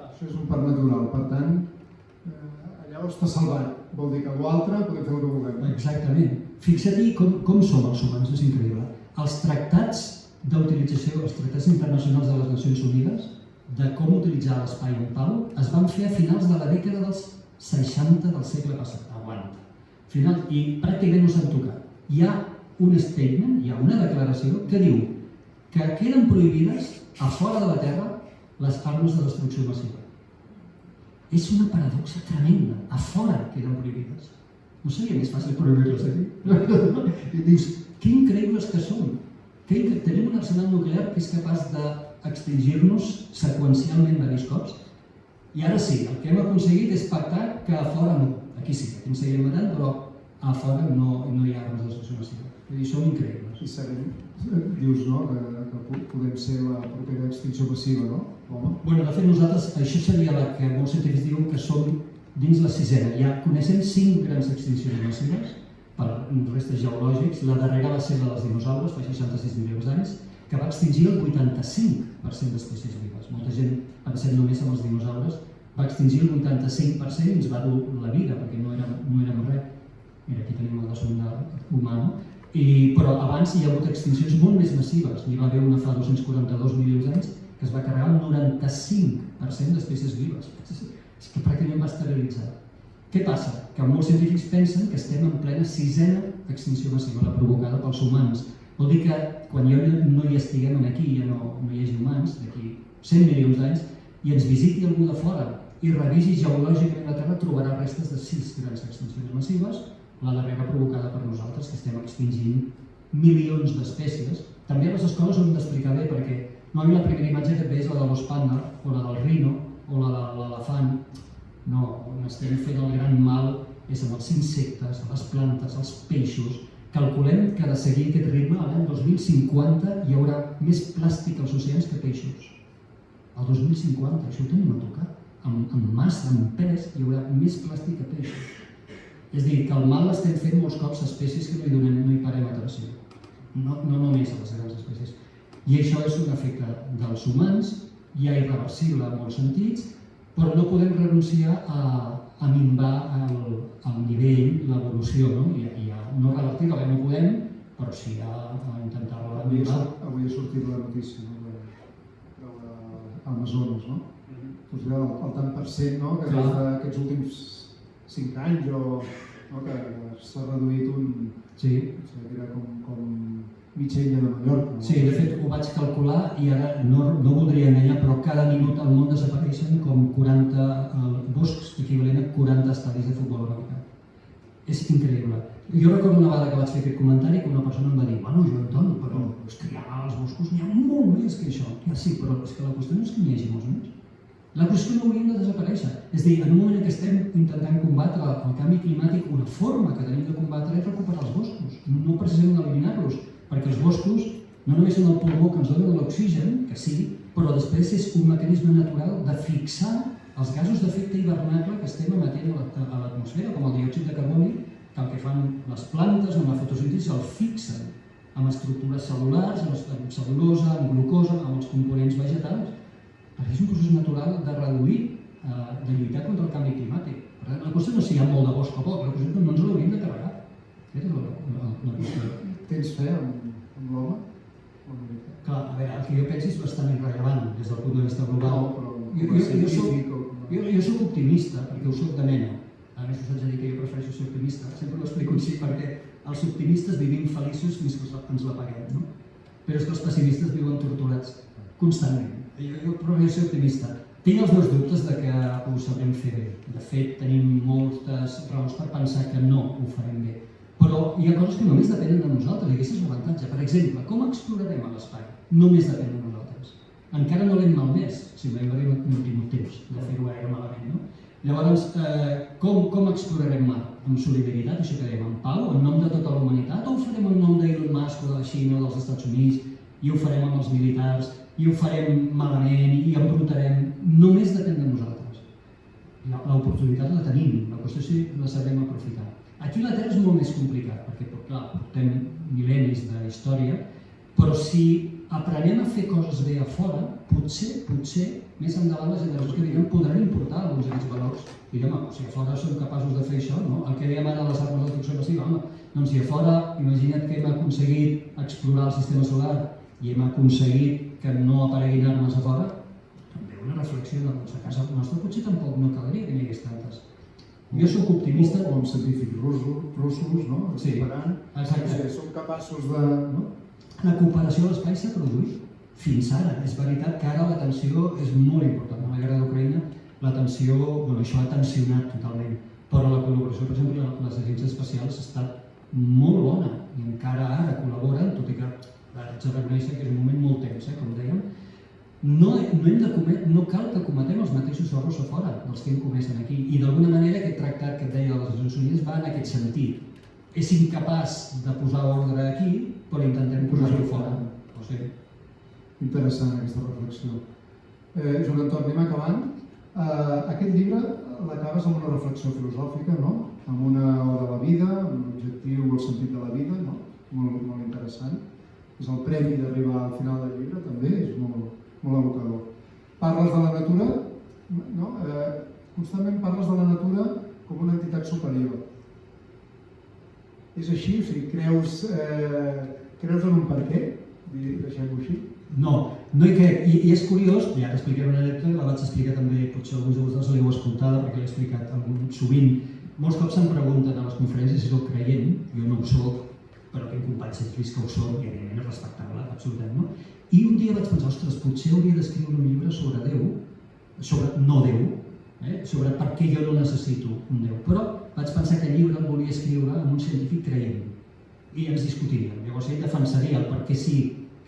això és un parc natural, per tant, allà està salvat, vol dir que l'altre podem fer el que vulguem. Exactament. Fixa't-hi com som els humans, és increïble. Els tractats d'utilització, els tractats internacionals de les Nacions Unides, de com utilitzar l'espai en pau, es van fer a finals de la dècada dels 60 del segle passat. Aguanta. I pràcticament no s'han tocat. Hi ha un statement, hi ha una declaració que diu que queden prohibides a fora de la Terra les armes de destrucció massiva. És una paradoxa tremenda. A fora queden prohibides. No seria més fàcil prohibir-les aquí? I dius, que increïbles que som. Tenim un arsenal nuclear que és capaç d'extingir-nos seqüencialment diversos cops. I ara sí, el que hem aconseguit és pactar que a fora no. Aquí sí, aquí ens seguim matant, però a fora no hi ha armes de destrucció massiva. Vull dir, som increïbles. I serem, dius, no?, que podem ser la propera extinció massiva, no? Bueno, de fet, nosaltres, això seria la que molts científics diuen que som dins la sisena. Ja coneixem 5 grans extincions massives per restes geològics. La darrera va ser la dels dinosaures, fa 66 milions d'anys, que va extingir el 85% d'espècies vives. Molta gent pensem només en els dinosaures, va extingir el 85% i ens va dur la vida, perquè no érem res. Mira, aquí tenim el desmondar humà, no? Però abans hi ha hagut extincions molt més massives. N'hi va haver una fa 242 milions d'anys que es va carregar el 95% d'espècies vives. És que pràcticament va esterilitzar. Què passa? Que molts científics pensen que estem en plena sisena extinció massiva, la provocada pels humans. Vol dir que quan ja no hi estiguem aquí, ja no hi hagi humans, d'aquí 100 milions d'anys, i ens visiti algú de fora i revisi geològicament la Terra, trobarà restes de 6 grans extincions massives, la darrera provocada per nosaltres, que estem extingint milions d'espècies. També a les escoles ho hem d'explicar bé, perquè normalment la primera imatge que et ve és la de l'os panda, o la del rino, o la de l'elefant. No, on estem fent el gran mal és amb els insectes, les plantes, els peixos. Calculem que de seguir aquest ritme, l'any 2050 hi haurà més plàstic als oceans que peixos. El 2050, això ho tenim a tocar. Amb massa, amb pes, hi haurà més plàstic que peixos. És a dir, que el mal l'estem fent molts cops a espècies que no hi parem atenció. No només a les grans espècies. I això és un efecte dels humans, ja irreversible en molts sentits, però no podem renunciar a minvar el nivell, l'evolució, no? I a no revertir-la, no podem, però sí a intentar-la minvar. Avui ha sortit la notícia de l'Amazones, no? El tant per cent, no?, que des d'aquests últims 5 anys que s'ha reduït Sí. Era com mitja illa de Mallorca. Sí, de fet ho vaig calcular i ara no voldria enganyar, però cada minut al món desapareixen com 40 boscs equivalent a 40 estadis de futbol americà. És increïble. Jo recordo una vegada que vaig fer aquest comentari que una persona em va dir «Bueno, jo entenc, però és que ja als boscos n'hi ha molt més que això». Ja sí, però és que la qüestió no és que n'hi hagi molts més. La qüestió no hauríem de desaparèixer. És a dir, en un moment en què estem intentant combatre el canvi climàtic, una forma que tenim de combatre és recuperar els boscos, no precisament eliminar-los, perquè els boscos no només són el pulmó que ens dona l'oxigen, que sí, però després és un mecanisme natural de fixar els gasos d'efecte hivernacle que estem emetent a l'atmosfera, com el diòxid de carboni, que el que fan les plantes amb la fotosíntesi el fixen amb estructures cel·lulars, amb cel·lulosa, amb glucosa, amb els components vegetals. Perquè és un procés natural de reduir, de lluitar contra el canvi climàtic. Per tant, la qüestió no és si hi ha molt de bosc o poc, la qüestió és que no ens l'hauríem de carregar. Aquesta és la qüestió. Tens fe en l'home? Clar, a veure, el que jo penso és bastant irrellevant des del punt de vista global. Jo soc optimista, perquè ho soc de mena. A més, us haig de dir que jo prefereixo ser optimista. Sempre ho explico així perquè els optimistes vivim feliços fins que ens la paguem, no? Però és que els pessimistes viuen torturats constantment. Jo prefereixo ser optimista. Tinc els meus dubtes de que ho sabrem fer bé. De fet, tenim moltes raons per pensar que no ho farem bé. Però hi ha coses que només depenen de nosaltres, i aquest és l'avantatge. Per exemple, com explorarem l'espai? Només depèn de nosaltres. Encara no l'hem malmès, simplement no hem tingut temps de fer-ho gaire malament, no? Llavors, com explorarem Mart? Amb solidaritat, això que dèiem, en pau, en nom de tota la humanitat, o ho farem en nom d'Elon Musk o de la Xina o dels Estats Units, i ho farem amb els militars, i ho farem malament, i embrutarem? Només depèn de nosaltres. L'oportunitat la tenim, la qüestió és si la sabrem aprofitar. Aquí la Terra és molt més complicat, perquè clar, portem mil·lennis de història, però si aprenem a fer coses bé a fora, potser, més endavant les generacions que vindran podran importar alguns d'aquests valors. Direm, si a fora som capaços de fer això, no? El que dèiem ara de les armes de destrucció massiva, home, doncs si a fora, imagina't que hem aconseguit explorar el sistema solar i hem aconseguit que no apareguin armes a fora, també una reflexió, doncs a casa nostra potser tampoc no caldria que n'hi hagués tantes. Jo soc optimista. O amb científics russos, no? Sí, exacte. Som capaços de... La cooperació a l'espai s'ha produït fins ara. És veritat que ara la tensió és molt important. En la guerra d'Ucraïna la tensió, això ha tensionat totalment. Però la col·laboració, per exemple, les agències espacials ha estat molt bona i encara ara col·laboren, tot i que haig de reconèixer que és un moment molt tens, com dèiem. No cal que cometem els mateixos errors a fora dels que hem comès aquí, i d'alguna manera aquest tractat que et deia de les Nacions Unides va en aquest sentit. És incapaç de posar ordre aquí, però intentem posar-lo fora. O sigui... Interessant aquesta reflexió. Joan Anton, anem acabant. Aquest llibre l'acabes amb una reflexió filosòfica, no? Amb una oda a la vida, amb l'objectiu o el sentit de la vida, no? Molt interessant. És el premi d'arribar al final del llibre, també, és molt evocador. Parles de la natura, no? Constantment parles de la natura com una entitat superior. És així? O sigui, creus en un per què? Deixem-ho així. No hi crec. I és curiós, ja t'explicaré una anècdota, la vaig explicar també, potser alguns de vosaltres l'heu escoltada perquè l'he explicat sovint. Molts cops em pregunten a les conferències si soc creient, jo no ho soc, però tinc companys científics que ho són i evidentment és respectable, absolutament, no? I un dia vaig pensar, ostres, potser hauria d'escriure un llibre sobre Déu, sobre no Déu, sobre per què jo no necessito un Déu, però vaig pensar que el llibre el volia escriure amb un científic creient i ens discutiríem. Llavors ell defensaria el per què sí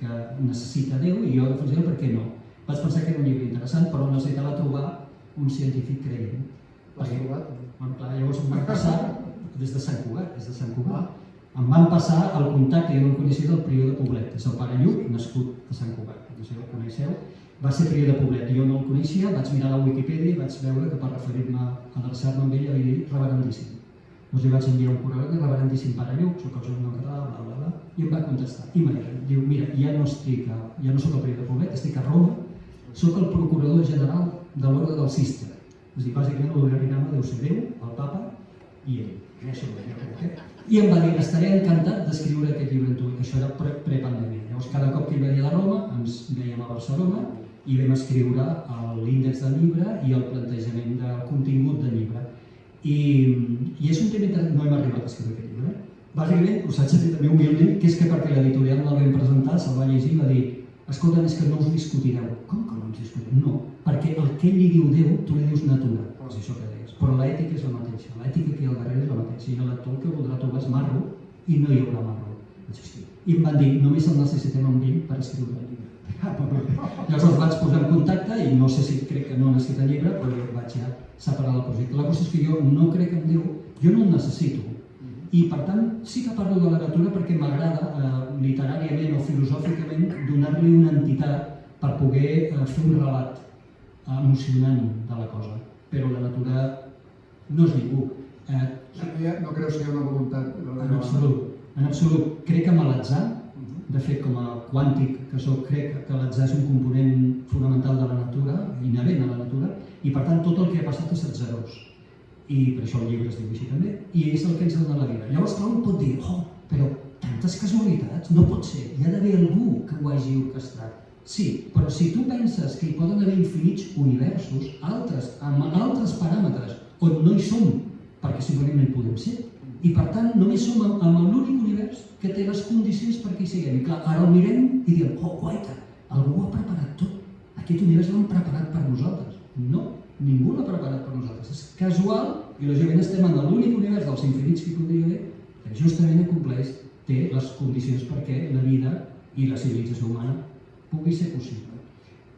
que necessita Déu i jo defensaria el per què no. Vaig pensar que era un llibre interessant, però necessitava trobar un científic creient. L'has trobat? Bueno, clar, llavors em van passar des de Sant Cugat. Em van passar el contacte, jo no el coneixia, del prior de Poblet. És el pare Lluc, nascut a Sant Cugat. No sé si el coneixeu. Va ser prior de Poblet. Jo no el coneixia, vaig mirar la Wikipedia i vaig veure que per referir-me, adreçar-me amb ell, havia dit reverendíssim. Doncs li vaig enviar un correu de reverendíssim pare Lluc, soc el jornal català, bla, bla, bla, i em va contestar. I diu, mira, ja no soc el prior de Poblet, estic a Roma, soc el procurador general de l'ordre del Cister. És a dir, bàsicament l'organigrama deu ser Déu, el papa i ell. I em va dir, estaré encantat d'escriure aquest llibre amb tu, que això era prepandèmia. Llavors, cada cop que ell venia de Roma, ens veiem a Barcelona i vam escriure l'índex del llibre i el plantejament de contingut del llibre. I és un tema interessant, no hem arribat a escriure aquest llibre. Bàsicament, us haig de dir també humilment, que és que perquè l'editorial no el vam presentar, se'l va llegir i va dir, escolta, és que no us discutireu. Com que no ens discutireu? No, perquè el que ell li diu Déu, tu li dius natura. És això que deies. Però l'ètica és la mateixa. L'ètica que hi ha al darrere és la mateixa. I el lector el que voldrà trobar és marro i no hi haurà marro. I em van dir, només el necessitem amb ell per escriure el llibre. Llavors els vaig posar en contacte i no sé si crec que no necessita el llibre, però jo vaig ja separar del projecte. La cosa és que jo no crec en Déu, jo no el necessito. I per tant sí que parlo de la natura perquè m'agrada literàriament o filosòficament donar-li una entitat per poder fer un relat emocionant de la cosa. Però la natura no és ningú. No creus que hi ha una voluntat? En absolut. Crec en l'atzar. De fet, com a quàntic que soc, crec que l'atzar és un component fonamental de la natura, inherent a la natura, i per tant tot el que ha passat és atzarós. I per això el llibre es diu així també, i és el que ens dona la vida. Llavors, clar, un pot dir, però tantes casualitats, no pot ser, hi ha d'haver algú que ho hagi orquestrat. Sí, però si tu penses que hi poden haver infinits universos, altres, amb altres paràmetres, on no hi som, perquè simplement no hi podem ser, i per tant només som amb l'únic univers que té les condicions perquè hi siguem. I clar, ara el mirem i diem, guaita, algú ho ha preparat tot, aquest univers l'han preparat per nosaltres. No, ningú l'ha preparat per nosaltres, és casual i lògicament estem en l'únic univers dels infinits que hi podria haver, que justament acompleix, té les condicions perquè la vida i la civilització humana pugui ser possible.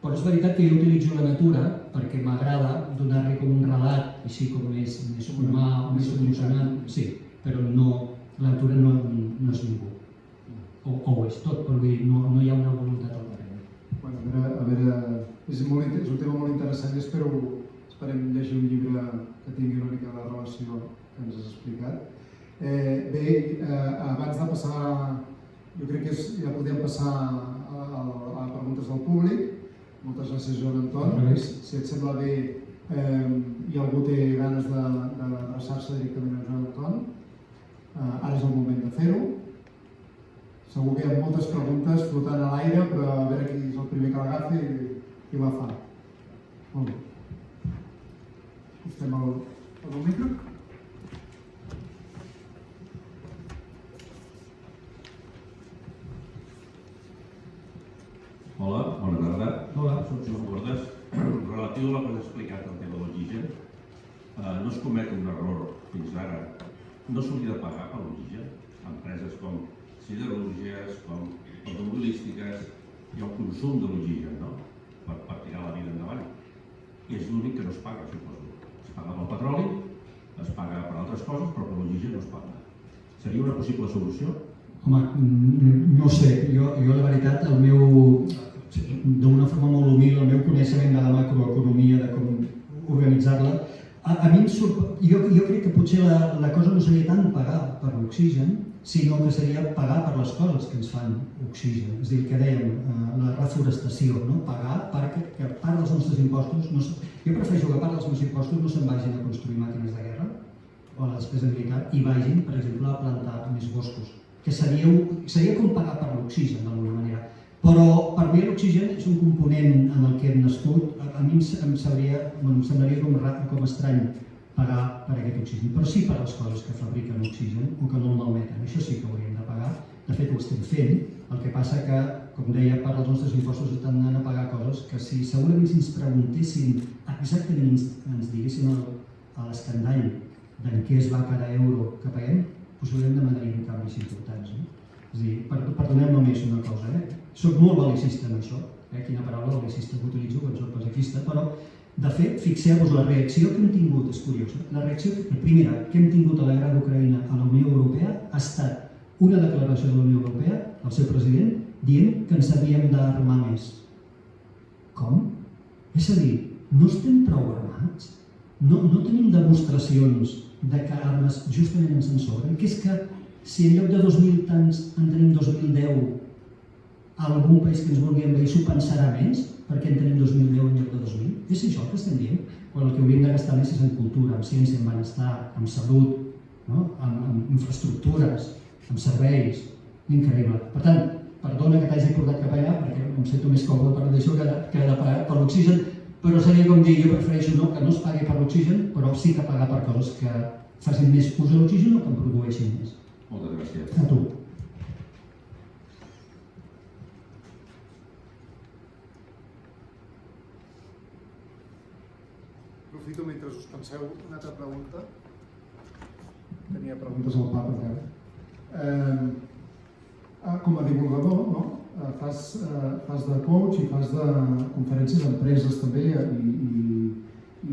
Però és veritat que jo utilitzo la natura perquè m'agrada donar-li com un relat així com més humà, més emocionant, sí, però la natura no és ningú. O ho és tot, però no hi ha una voluntat al darrere. A veure, és un tema molt interessant i esperem llegir un llibre que tingui una mica la relació que ens has explicat. Bé, abans de passar, jo crec que ja podem passar a preguntes del públic. Moltes gràcies, Joan Anton. Si et sembla bé i algú té ganes d'adreçar-se directament a Joan Anton, ara és el moment de fer-ho. Segur que hi ha moltes preguntes flotant a l'aire, però a veure qui és el primer que l'agafi i la fa. Molt bé. Estem al micro? Hola, bona tarda. Hola. Soc Joan Bordes. Relatiu a la que has explicat el tema de l'oxigen, no es comet un error fins ara. No s'hauria de pagar per l'oxigen? empreses com siderúrgies, com automobilístiques, hi ha un consum de l'oxigen, no?, per tirar la vida endavant. I és l'únic que no es paga, suposo. Es paga pel petroli, es paga per altres coses, però per l'oxigen no es paga. Seria una possible solució? Home, no sé, jo la veritat, d'una forma molt humil, el meu coneixement de la macroeconomia, de com organitzar-la, a mi jo crec que potser la cosa no seria tant pagar per l'oxigen, sinó que seria pagar per les coses que ens fan oxigen. És a dir, el que dèiem, la reforestació, no? Pagar perquè part dels nostres impostos, jo prefereixo que part dels meus impostos no se'n vagin a construir màquines de guerra o a la despesa militar i vagin, per exemple, a plantar més boscos, que seria com pagar per l'oxigen d'alguna manera. Però per mi l'oxigen és un component en el que hem nascut. A mi em semblaria com estrany pagar per aquest oxigen, però sí per les coses que fabriquen oxigen o que no el malmeten. Això sí que hauríem de pagar. De fet, ho estem fent. El que passa que, com deia, part dels nostres impostos estan anant a pagar coses que segurament si ens preguntéssim exactament, ens diguéssim a l'escandall d'en què es va cada euro que paguem, possiblement demanaríem canvis importants. És a dir, perdoneu només una cosa, soc molt bel·licista en això, quina paraula bel·licista que utilitzo quan soc pacifista, però de fet, fixeu-vos, la reacció que hem tingut és curiosa. La primera que hem tingut a la guerra d'Ucraïna a la Unió Europea ha estat una declaració de la Unió Europea, el seu president, dient que ens havíem d'armar més. Com? És a dir, no estem prou armats? No tenim demostracions de que armes justament ens en sobren? Que és que si en lloc de 2.000 tancs en tenim 2.010, algun país que ens vulgui envair s'ho pensarà més perquè en tenim 2.010 en lloc de 2.000? És això el que estem dient? Quan el que hauríem de gastar més és en cultura, en ciència, en benestar, en salut, en infraestructures, en serveis. Increïble. Per tant, perdona que t'hagi portat cap allà perquè em sento més còmode parlar d'això que de pagar per l'oxigen, però seria com dir, jo prefereixo que no es pagui per l'oxigen, però sí que pagar per coses que facin més ús de l'oxigen o que en produeixin més. Moltes gràcies. A tu. Aprofito mentre us penseu una altra pregunta. Tenia preguntes al pap encara. Com a divulgador, no? Fas de coach i fas de conferències d'empreses també i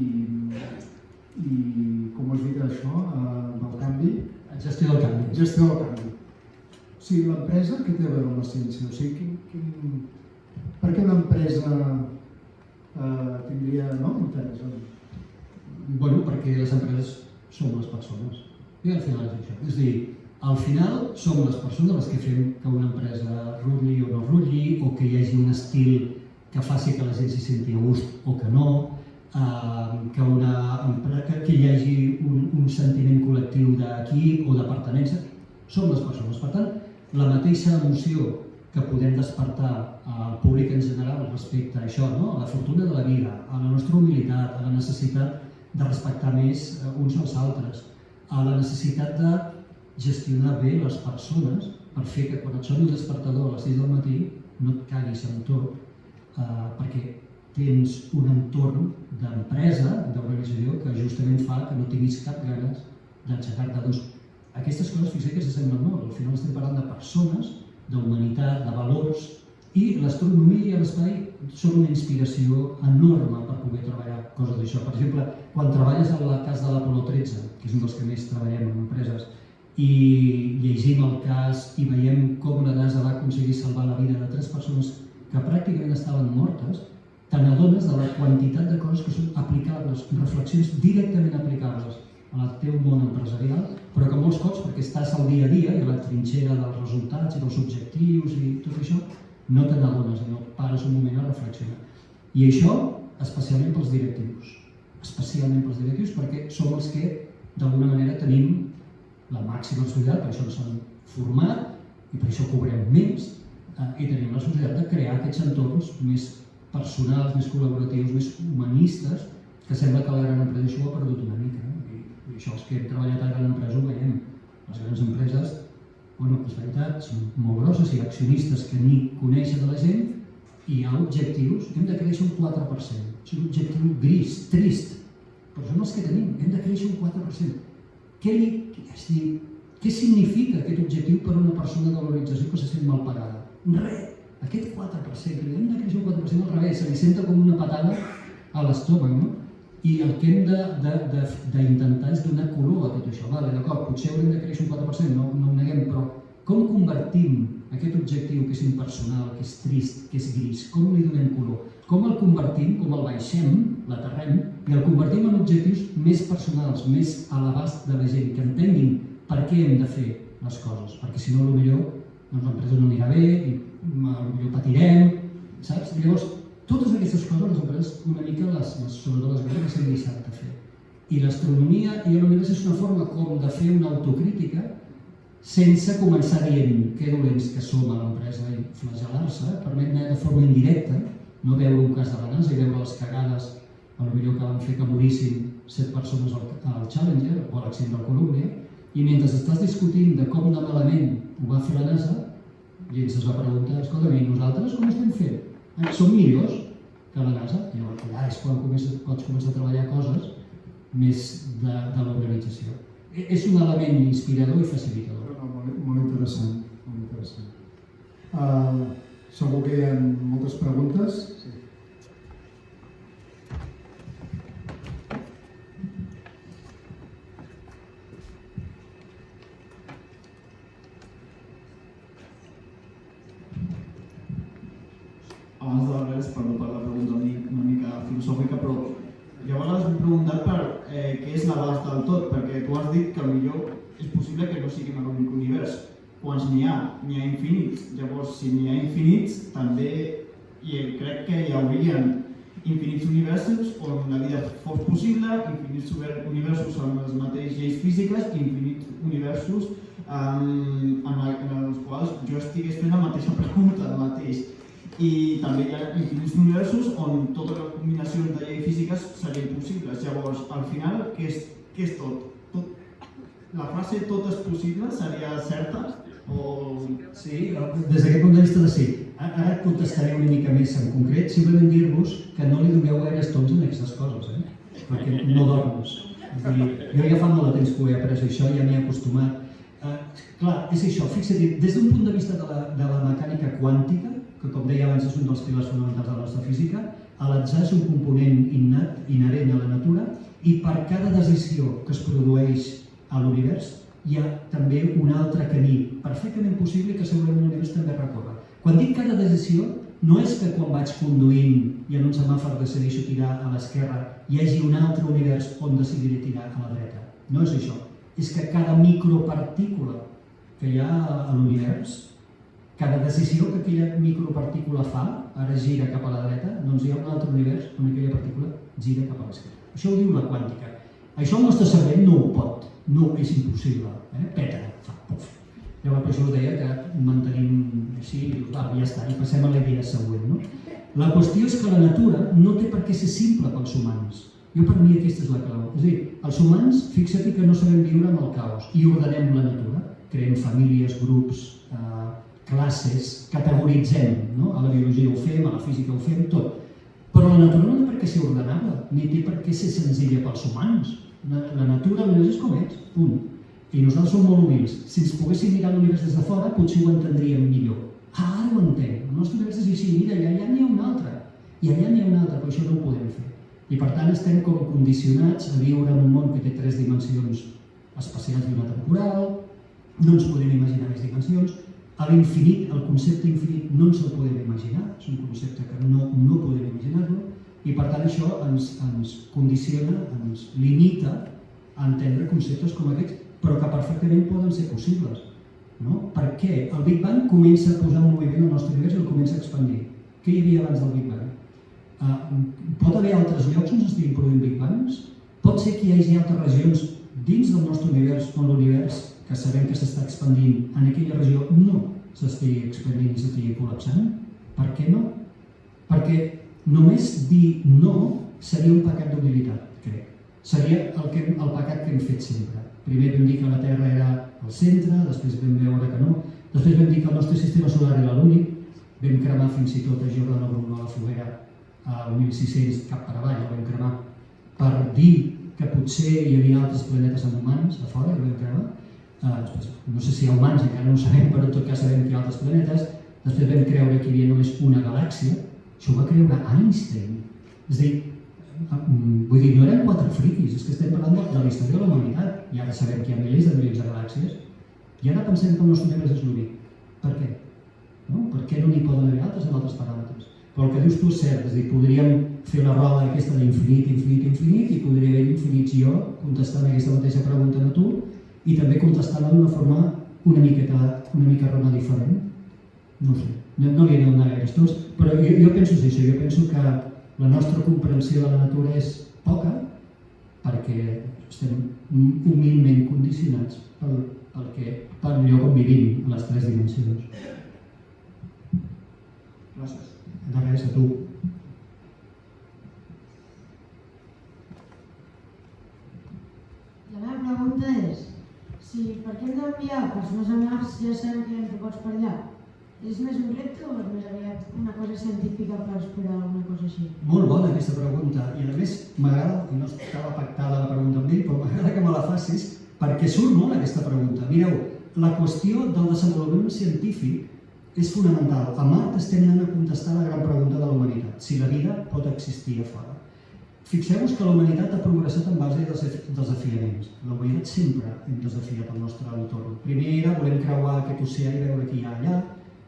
com has dit això, del canvi? Gestió del canvi. Gestió del canvi. O sigui, l'empresa, què té a veure amb la ciència? O sigui, per què una empresa tindria interès? Bueno, perquè les empreses som les persones. I al final és això. És a dir, al final som les persones les que fem que una empresa rutlli o no rutlli, o que hi hagi un estil que faci que la gent s'hi senti a gust o que no, que hi hagi un sentiment col·lectiu d'equip o de pertinença. Som les persones. Per tant, la mateixa emoció que podem despertar al públic en general respecte a això, a la fortuna de la vida, a la nostra humilitat, a la necessitat de respectar més uns als altres, a la necessitat de gestionar bé les persones per fer que quan et soni el despertador a les 6 del matí no et caguis en tot, perquè tens un entorn d'empresa, d'organització, que justament fa que no tinguis cap ganes d'enxecar-te. Doncs aquestes coses, fixeu que s'assemblen molt. Al final estem parlant de persones, d'humanitat, de valors, i l'astronomia i l'espai són una inspiració enorme per poder treballar coses d'això. Per exemple, quan treballes en el cas de l'Apolo 13, que és un dels que més treballem en empreses, i llegim el cas i veiem com la NASA va aconseguir salvar la vida de 3 persones que pràcticament estaven mortes, te n'adones de la quantitat de coses que són aplicables, reflexions directament aplicables al teu món empresarial, però que molts cops, perquè estàs al dia a dia i a la trinxera dels resultats i dels objectius i tot això, no te n'adones i no pares un moment a reflexionar. I això especialment pels directius. Especialment pels directius perquè som els que d'alguna manera tenim la màxima responsabilitat, per això ens han format i per això cobrem més i tenim la responsabilitat de crear aquests entorns més personals, més col·laboratius, més humanistes, que sembla que la gran empresa això ho ha perdut una mica. I això els que hem treballat a la gran empresa ho veiem. Les grans empreses, és veritat, són molt grosses, hi ha accionistes que ni coneixen de la gent i hi ha objectius, hem de créixer un 4%. És un objectiu gris, trist, però són els que tenim, hem de créixer un 4%. Què significa aquest objectiu per a una persona de l'organització que se sent mal pagada? Res! Aquest 4%, que li hem de créixer un 4% al revés, se li senta com una patada a l'estómac, no? I el que hem d'intentar és donar color a tot això. Vale, d'acord, potser haurem de créixer un 4%, no ho neguem, però com convertim aquest objectiu que és impersonal, que és trist, que és gris, com li donem color? Com el convertim, com el baixem, l'aterrem, i el convertim en objectius més personals, més a l'abast de la gent, que entenguin per què hem de fer les coses, perquè si no, potser l'empresa no anirà bé i potser patirem, saps? Llavors, totes aquestes coses les empreses una mica, sobretot les grans, s'han deixat de fer. I l'astronomia i l'univers és una forma com de fer una autocrítica sense començar dient que dolents que som a l'empresa i flagel·lar-se, permet anar de forma indirecta, no veure un cas de la NASA i veure les cagades potser que van fer que morissin 7 persones al Challenger o a l'accident del Columbia, i mentre estàs discutint de com de malament ho va fer la NASA, i ens va preguntar, escolta, i nosaltres com estem fent? Som millors que la NASA? I llavors allà és quan pots començar a treballar coses més de l'organització. És un element inspirador i facilitador. Molt interessant, molt interessant. Segur que hi ha moltes preguntes. Sí. Abans de res, perdó per la pregunta una mica filosòfica, però jo a vegades m'he preguntat per què és l'abast del tot, perquè tu has dit que potser és possible que no siguin l'únic univers. Quants n'hi ha infinits. Llavors, si n'hi ha infinits, també crec que hi haurien infinits universos on la vida fos possible, infinits universos amb les mateixes lleis físiques i infinits universos en els quals jo estigués fent la mateixa pregunta al mateix. I també hi ha infinits universos on totes les combinacions de lleis físiques serien possibles. Llavors, al final, què és tot? La frase tot és possible seria certa? Sí, des d'aquest punt de vista de sí. Ara et contestaré una mica més en concret, simplement dir-vos que no li doneu gaires tons en aquestes coses, perquè no dorms. Jo ja fa molt de temps que ho he après això, ja m'hi he acostumat. Clar, és això, fixa't, des d'un punt de vista de la mecànica quàntica, que com deia abans és un dels pilars fonamentals de la nostra física, l'atzar és un component inherent a la natura i per cada decisió que es produeix a l'univers hi ha també un altre camí perfectament possible que segurament l'univers també recorre. Quan dic cada decisió, no és que quan vaig conduint i en un semàfor decideixo tirar a l'esquerra hi hagi un altre univers on decidiré tirar a la dreta. No és això. És que cada micropartícula que hi ha a l'univers, cada decisió que aquella micropartícula fa, ara gira cap a la dreta, doncs hi ha un altre univers on aquella partícula gira cap a l'esquerra. Això ho diu la quàntica. Això el nostre cervell no ho pot, no és impossible, peta, fa puf. Llavors per això us deia que mantenim així, ja està, i passem a la idea següent. La qüestió és que la natura no té per què ser simple pels humans. Jo per mi aquesta és la clau. És a dir, els humans, fixa't que no sabem viure amb el caos i ordenem la natura. Creem famílies, grups, classes, categoritzem, a la biologia ho fem, a la física ho fem, tot. Però la natura no té per què ser ordenada, ni té per què ser senzilla pels humans. La natura és com és, punt. I nosaltres som molt humils. Si ens poguéssim mirar l'univers des de fora, potser ho entendríem millor. Ara ho entenc. El nostre univers és així, mira, i allà n'hi ha un altre. I allà n'hi ha un altre, però això no ho podem fer. I per tant estem com condicionats a viure en un món que té 3 dimensions espacials i una temporal, no ens podem imaginar més dimensions. A l'infinit, el concepte infinit no ens el podem imaginar, és un concepte que no podem imaginar-lo, i per tant això ens condiciona, ens limita a entendre conceptes com aquests, però que perfectament poden ser possibles. Per què? El Big Bang comença a posar en moviment el nostre univers i el comença a expandir. Què hi havia abans del Big Bang? Pot haver altres llocs on s'estiguin produint Big Bangs? Pot ser que hi hagi altres regions dins del nostre univers on l'univers, que sabem que s'està expandint, en aquella regió no s'estigui expandint i s'estigui col·lapsant? Per què no? Perquè només dir no seria un pecat d'humilitat, crec. Seria el pecat que hem fet sempre. Primer vam dir que la Terra era al centre, després vam veure que no, després vam dir que el nostre sistema solar era l'únic, vam cremar fins i tot a Giordano Bruno a la foguera al 1600 cap per avall, el vam cremar, per dir que potser hi havia altres planetes amb humans a fora, el vam cremar. no sé si hi ha humans, encara no ho sabem, però en tot cas sabem que hi ha altres planetes. Després vam creure que hi havia només una galàxia. Això ho va creure Einstein. És a dir, vull dir, no eren 4 friquis, és que estem parlant de la història de la humanitat. I ara sabem que hi ha milers de milions de galàxies. I ara pensem que el nostre univers és l'únic. Per què? No? Per què no n'hi poden haver altres en altres paràmetres? Però el que dius tu és cert, és a dir, podríem fer la roda aquesta d'infinit, infinit, infinit, i podria haver infinits jo contestant aquesta mateixa pregunta a tu i també contestant-la d'una forma una mica rona diferent. No ho sé, no li he donat gaires tots, però jo penso això, jo penso que la nostra comprensió de la natura és poca perquè estem humilment condicionats pel lloc on vivim, en les 3 dimensions. Gràcies. De res, a tu. La meva pregunta és, per què hem d'enviar persones a Mars si ja sabem que hi ha antropots per allà? És més un repte o és més aviat una cosa científica per explorar alguna cosa així? Molt bona aquesta pregunta i a més m'agrada, i no estava pactada la pregunta amb ell, però m'agrada que me la facis perquè surt molt aquesta pregunta. Mireu, la qüestió del desenvolupament científic és fonamental. A Mart estem anant a contestar la gran pregunta de la humanitat, si la vida pot existir a fora. Fixeu-vos que la humanitat ha progressat en base als desafiaments. La humanitat sempre hem desafiat el nostre entorn. Primer era volem creuar aquest oceà i veure què hi ha allà.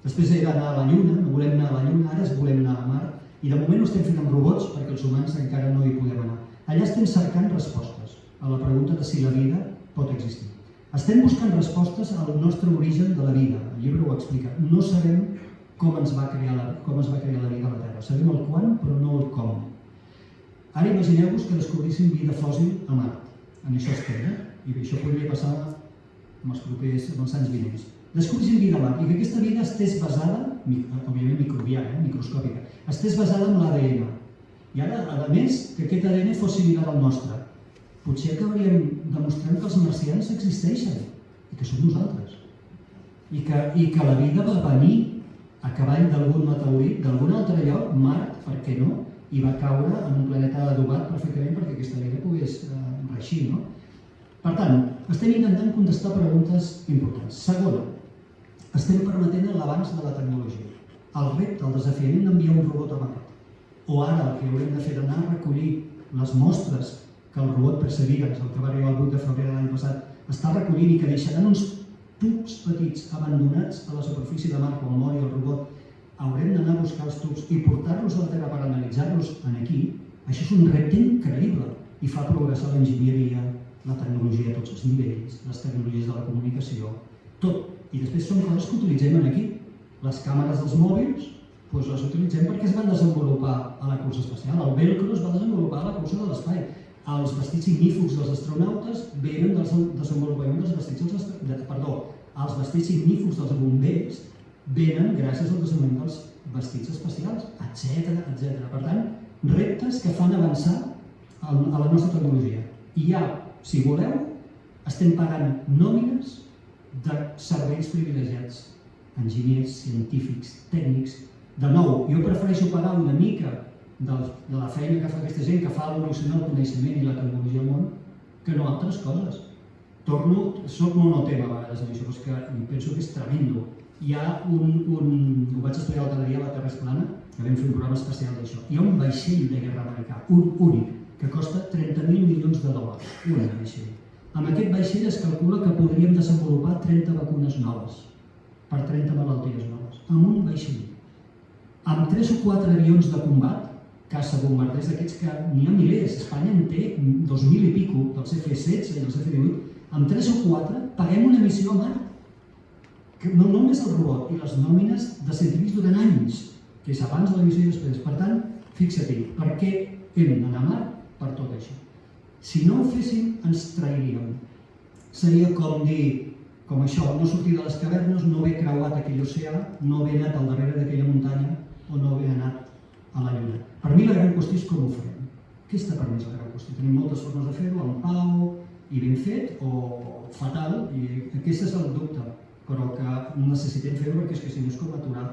Després era anar a la Lluna, no volem anar a la Lluna, ara volem anar a Mart. I de moment ho estem fent amb robots perquè els humans encara no hi podem anar. Allà estem cercant respostes a la pregunta de si la vida pot existir. Estem buscant respostes al nostre origen de la vida. El llibre ho explica. No sabem com es va crear la vida a la Terra. Sabem el quan, però no el com. Ara imagineu-vos que descobríssim vida fòssil a Mart. En això estem, I això podria passar en els anys vinents. Descobríssim vida a Mart i que aquesta vida estés basada, òbviament microbiana, microscòpica, estés basada en l'ADN. I ara, a més, que aquest ADN fos similar al nostre. Potser acabaríem demostrant que els marcians existeixen i que som nosaltres. I que la vida va venir a cavall d'algun meteorit, d'algun altre lloc, Mart, per què no? I va caure en un planeta adobat perfectament perquè aquesta vida pogués reeixir, no? Per tant, estem intentant contestar preguntes importants. Segona, estem permetent l'avanç de la tecnologia. El repte, el desafiament d'enviar un robot a Mart. O ara el que haurem de fer d'anar a recollir les mostres que el robot Perseverance, el que va arribar el 8 de febrer de l'any passat, està recollint i que deixaran uns tubs petits abandonats a la superfície de Mart quan mori el robot. Haurem d'anar a buscar els tubs i portar-los a la Terra per analitzar-los aquí. Això és un repte increïble i fa progressar l'enginyeria, la tecnologia a tots els nivells, les tecnologies de la comunicació, tot. I després són coses que utilitzem aquí. Les càmeres dels mòbils les utilitzem perquè es van desenvolupar a la cursa espacial. El velcro es va desenvolupar a la cursa de l'espai. Els vestits ignífugs dels astronautes venen del desenvolupament dels vestits els vestits ignífugs dels bombers venen gràcies al desenvolupament dels vestits espacials, etc. Per tant, reptes que fan avançar a la nostra tecnologia. I ja, si voleu, estem pagant nòmines de serveis privilegiats, enginyers, científics, tècnics. De nou, jo prefereixo pagar una mica de la feina que fa aquesta gent que fa evolucionar el coneixement i la tecnologia al món que no altres coses. Soc monotema a vegades en això, però és que penso que és tremendo. Hi ha ho vaig explicar l'altre dia a la Terra és plana, que vam fer un programa especial d'això. Hi ha un vaixell de guerra americà, un únic, que costa $30.000 milions, un vaixell. Amb aquest vaixell es calcula que podríem desenvolupar 30 vacunes noves per 30 malalties noves, amb un vaixell. Amb 3 o 4 avions de combat, caça-bombarders d'aquests que n'hi ha milers, Espanya en té 2.000 i pico, dels F-16 i dels F-18, amb 3 o 4 paguem una missió a Mart. No només el robot i les nòmines de científics durant anys, que és abans de la missió i després. Per tant, fixa-t'hi, per què hem d'anar a Mart? Per tot això. Si no ho féssim, ens trairíem. Seria com dir, com això, no sortir de les cavernes, no haver creuat aquell oceà, no haver anat al darrere d'aquella muntanya o no haver anat a la Lluna. Per mi la gran qüestió és com ho farem. Aquesta per mi és la gran qüestió. Tenim moltes formes de fer-ho, en pau i ben fet o fatal, i aquest és el dubte, però que necessitem fer-ho perquè és que si no és com aturar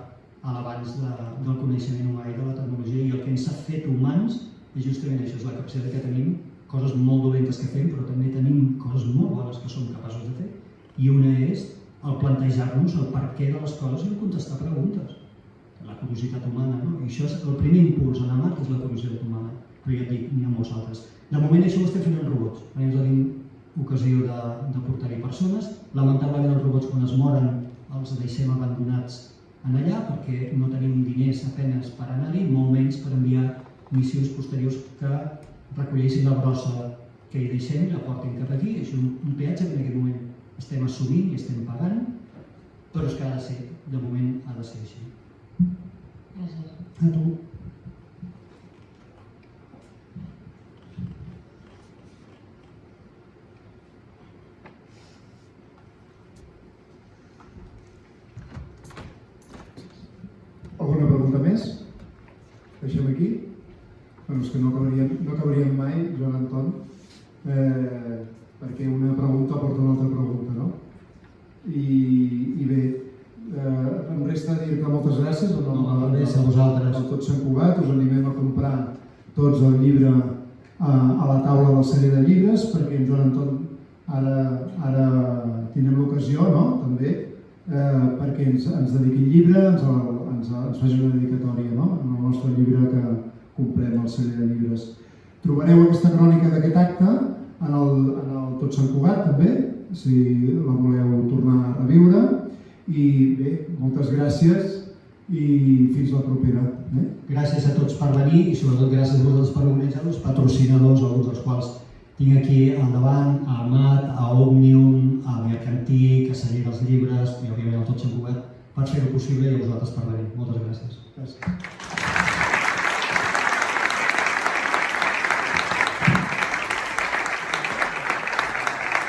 l'avanç del coneixement humà i de la tecnologia, i el que ens ha fet humans és justament això, és la capacitat que tenim, coses molt dolentes que fem, però també tenim coses molt bones que som capaços de fer, I una és el plantejar-nos el per què de les coses i el contestar preguntes. La curiositat humana, no? I això és el primer impuls en Amat, és la curiositat humana. Però ja et dic, n'hi ha molts altres. De moment això ho estem fent en robots. Ens tenim ocasió de portar-hi persones. Lamentablement els robots quan es moren els deixem abandonats en allà perquè no tenim diners apenes per anar-hi, molt menys per enviar missions posteriors que recollessin la brossa que hi deixem i la portin cap aquí. Això és un peatge que en aquest moment estem assumint i estem pagant, però és que ha de ser, de moment ha de ser així. Gràcies. A tu. Alguna pregunta més? Deixem aquí? Bueno, és que no acabaríem mai, Joan Anton, perquè una pregunta porta una altra pregunta, no? I bé, em resta dir-te moltes gràcies a vosaltres. Tots Sant Cugat. Us animem a comprar tots el llibre a la taula de la sèrie de llibres, perquè en Joan Anton ara tindrem l'ocasió, no?, també, perquè ens dediqui el llibre, ens faci una dedicatòria, no?, en el nostre llibre que comprem a la sèrie de llibres. Trobareu aquesta crònica d'aquest acte en el Tot Sant Cugat, també, si la voleu tornar a reviure. I bé, moltes gràcies i fins la propera. Gràcies a tots per venir i sobretot gràcies a vosaltres per organitzar els patrocinadors, alguns dels quals tinc aquí al davant, a Amat, a Òmnium, a Mercantí, a Celler dels Llibres i òbviament al Tot Sant Cugat per fer-ho possible i a vosaltres per venir. Moltes gràcies. Gràcies.